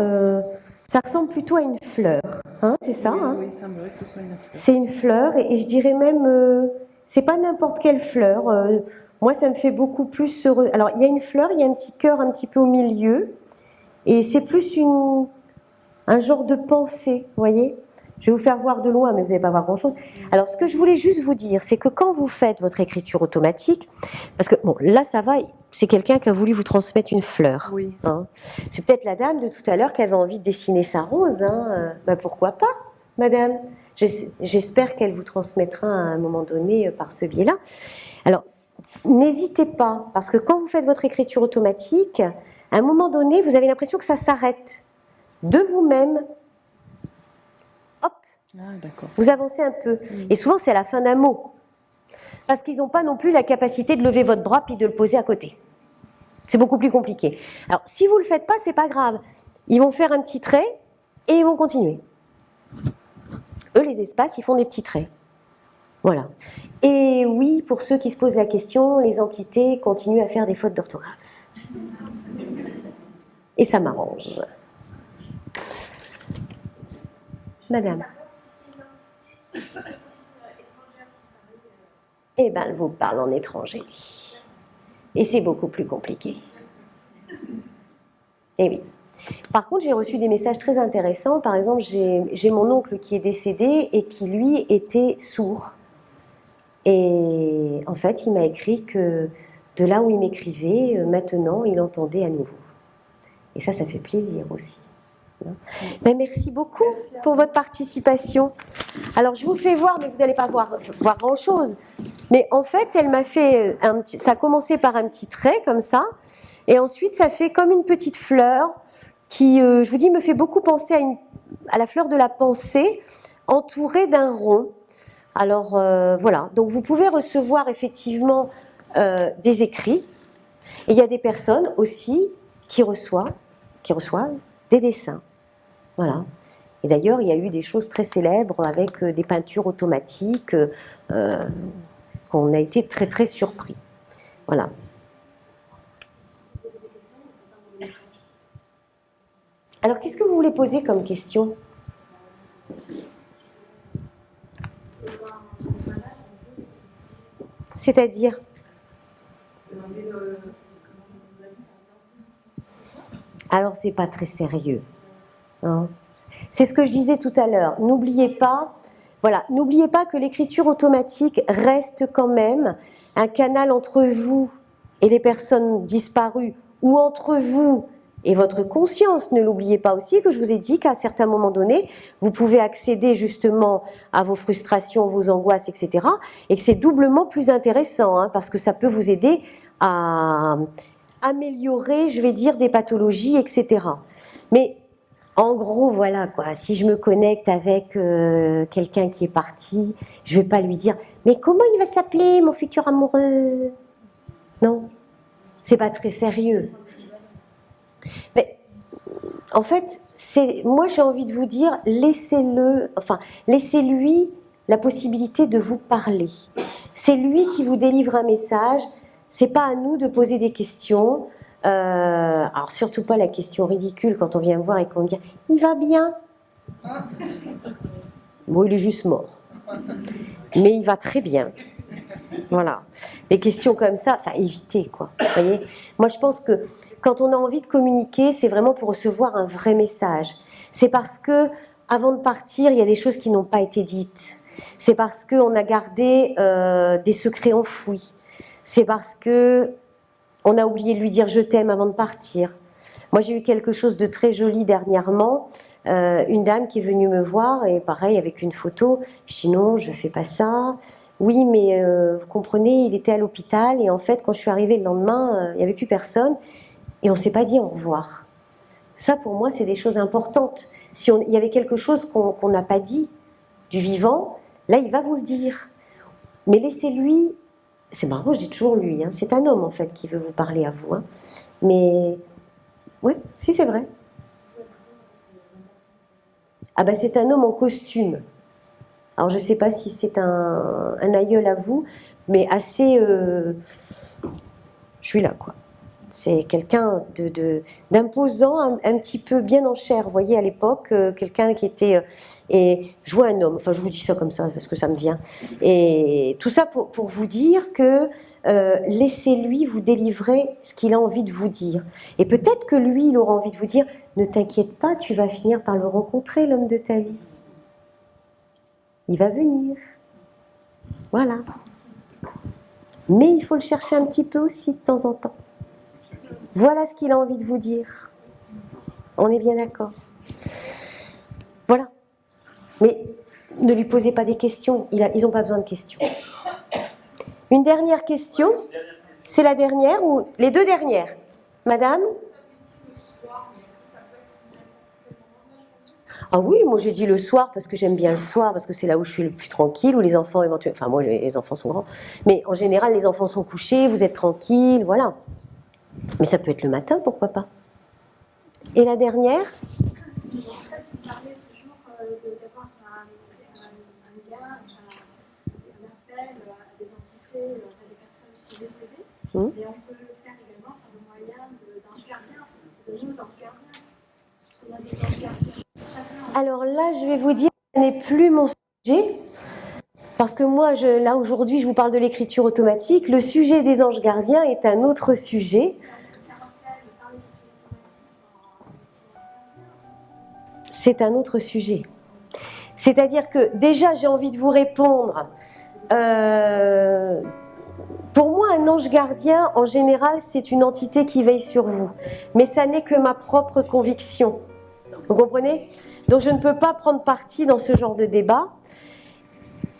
ça ressemble plutôt à une fleur, hein, c'est ça, hein? Oui, il semblerait que ce soit une fleur. C'est une fleur, et je dirais même, c'est pas n'importe quelle fleur. Moi, ça me fait beaucoup plus heureux. Alors, il y a une fleur, il y a un petit cœur un petit peu au milieu, et c'est plus un genre de pensée, vous voyez? Je vais vous faire voir de loin, mais vous n'allez pas voir grand-chose. Alors, ce que je voulais juste vous dire, c'est que quand vous faites votre écriture automatique, parce que, bon, là, ça va, c'est quelqu'un qui a voulu vous transmettre une fleur. Oui. Hein. C'est peut-être la dame de tout à l'heure qui avait envie de dessiner sa rose. Hein. Ben, pourquoi pas, madame? J'espère qu'elle vous transmettra à un moment donné par ce biais-là. Alors, n'hésitez pas, parce que quand vous faites votre écriture automatique, à un moment donné, vous avez l'impression que ça s'arrête de vous-même. Hop, Ah, d'accord. vous avancez un peu. Et souvent, c'est à la fin d'un mot. Parce qu'ils n'ont pas non plus la capacité de lever votre bras puis de le poser à côté. C'est beaucoup plus compliqué. Alors, si vous ne le faites pas, c'est pas grave. Ils vont faire un petit trait et ils vont continuer. Eux, les espaces, ils font des petits traits. Voilà. Et oui, pour ceux qui se posent la question, les entités continuent à faire des fautes d'orthographe. Et ça m'arrange. Madame. Eh bien, elle vous parle en étranger. Et c'est beaucoup plus compliqué. Eh oui. Par contre, j'ai reçu des messages très intéressants. Par exemple, j'ai mon oncle qui est décédé et qui, lui, était sourd. Et en fait, il m'a écrit que de là où il m'écrivait, maintenant, il entendait à nouveau. Et ça fait plaisir aussi. Ben, merci beaucoup pour votre participation. Alors, je vous fais voir, mais vous n'allez pas voir grand-chose. Mais en fait, elle m'a fait ça a commencé par un petit trait, comme ça. Et ensuite, ça fait comme une petite fleur qui, je vous dis, me fait beaucoup penser à la fleur de la pensée, entourée d'un rond. Alors, voilà. Donc, vous pouvez recevoir effectivement des écrits. Et il y a des personnes aussi qui reçoivent des dessins. Voilà. Et d'ailleurs, il y a eu des choses très célèbres avec des peintures automatiques qu'on a été très, très surpris. Voilà. Alors, qu'est-ce que vous voulez poser comme question ? C'est-à-dire ? Alors, c'est pas très sérieux. Hein. C'est ce que je disais tout à l'heure. N'oubliez pas que l'écriture automatique reste quand même un canal entre vous et les personnes disparues, ou entre vous et votre conscience. Ne l'oubliez pas aussi que je vous ai dit qu'à certains moments donnés, vous pouvez accéder justement à vos frustrations, vos angoisses, etc. Et que c'est doublement plus intéressant, hein, parce que ça peut vous aider à améliorer, je vais dire, des pathologies, etc. Mais en gros, voilà quoi. Si je me connecte avec quelqu'un qui est parti, je vais pas lui dire « Mais comment il va s'appeler, mon futur amoureux ?» Non, c'est pas très sérieux. Mais en fait, moi j'ai envie de vous dire, laissez-lui la possibilité de vous parler. C'est lui qui vous délivre un message. C'est pas à nous de poser des questions. Alors surtout pas la question ridicule quand on vient me voir et qu'on me dit « Il va bien ?» Bon, il est juste mort. Mais il va très bien. Voilà. Des questions comme ça, évitez quoi. Vous voyez ? Moi je pense que quand on a envie de communiquer, c'est vraiment pour recevoir un vrai message. C'est parce que avant de partir, il y a des choses qui n'ont pas été dites. C'est parce qu'on a gardé des secrets enfouis. C'est parce que on a oublié de lui dire « je t'aime » avant de partir. Moi, j'ai eu quelque chose de très joli dernièrement. Une dame qui est venue me voir, et pareil, avec une photo. Je dis « non, je ne fais pas ça. » Oui, mais vous comprenez, il était à l'hôpital, et en fait, quand je suis arrivée le lendemain, il n'y avait plus personne, et on ne s'est pas dit au revoir. Ça, pour moi, c'est des choses importantes. Il y avait quelque chose qu'on n'a pas dit du vivant, là, il va vous le dire. Mais laissez-lui... C'est marrant, je dis toujours lui, hein. C'est un homme en fait qui veut vous parler à vous. Hein. Mais, oui, si c'est vrai. Ah ben c'est un homme en costume. Alors je ne sais pas si c'est un aïeul à vous, mais assez... je suis là, quoi. C'est quelqu'un d'imposant, un petit peu bien en chair. Vous voyez, à l'époque, quelqu'un qui était... et je vois un homme, enfin je vous dis ça comme ça, parce que ça me vient. Et tout ça pour vous dire que laissez-lui vous délivrer ce qu'il a envie de vous dire. Et peut-être que lui, il aura envie de vous dire, ne t'inquiète pas, tu vas finir par le rencontrer, l'homme de ta vie. Il va venir. Voilà. Mais il faut le chercher un petit peu aussi de temps en temps. Voilà ce qu'il a envie de vous dire. On est bien d'accord. Voilà. Mais ne lui posez pas des questions. Ils n'ont pas besoin de questions. Une dernière question. C'est la dernière ou les deux dernières? Madame? Ah oui, moi j'ai dit le soir parce que j'aime bien le soir, parce que c'est là où je suis le plus tranquille, où les enfants éventuellement... Enfin moi les enfants sont grands. Mais en général les enfants sont couchés, vous êtes tranquille, voilà. Mais ça peut être le matin, pourquoi pas. Et la dernière? En fait, vous parlez toujours d'avoir un lien, un appel à des entités, à des personnes qui sont décédées, mais on peut le faire également par le moyen d'anges gardiens, de nos anges gardiens. Parce qu'on a des anges gardiens. Alors là, je vais vous dire, ce n'est plus mon sujet, parce que moi, là aujourd'hui, je vous parle de l'écriture automatique. Le sujet des anges gardiens est un autre sujet. C'est un autre sujet. C'est-à-dire que déjà, j'ai envie de vous répondre. Pour moi, un ange gardien, en général, c'est une entité qui veille sur vous. Mais ça n'est que ma propre conviction. Vous comprenez? Donc, je ne peux pas prendre parti dans ce genre de débat.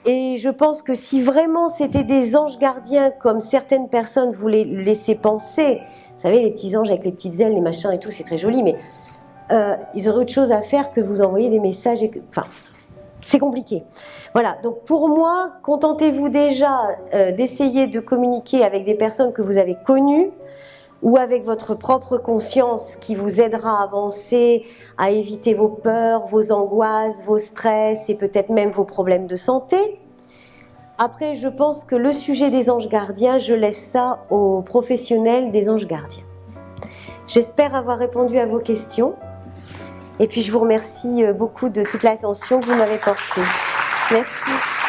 Et je pense que si vraiment c'était des anges gardiens, comme certaines personnes voulaient laisser penser, vous savez, les petits anges avec les petites ailes, les machins et tout, c'est très joli, mais ils auraient autre chose à faire que vous envoyer des messages. Enfin, c'est compliqué. Voilà, donc pour moi, contentez-vous déjà d'essayer de communiquer avec des personnes que vous avez connues ou avec votre propre conscience qui vous aidera à avancer, à éviter vos peurs, vos angoisses, vos stress et peut-être même vos problèmes de santé. Après, je pense que le sujet des anges gardiens, je laisse ça aux professionnels des anges gardiens. J'espère avoir répondu à vos questions. Et puis, je vous remercie beaucoup de toute l'attention que vous m'avez portée. Merci.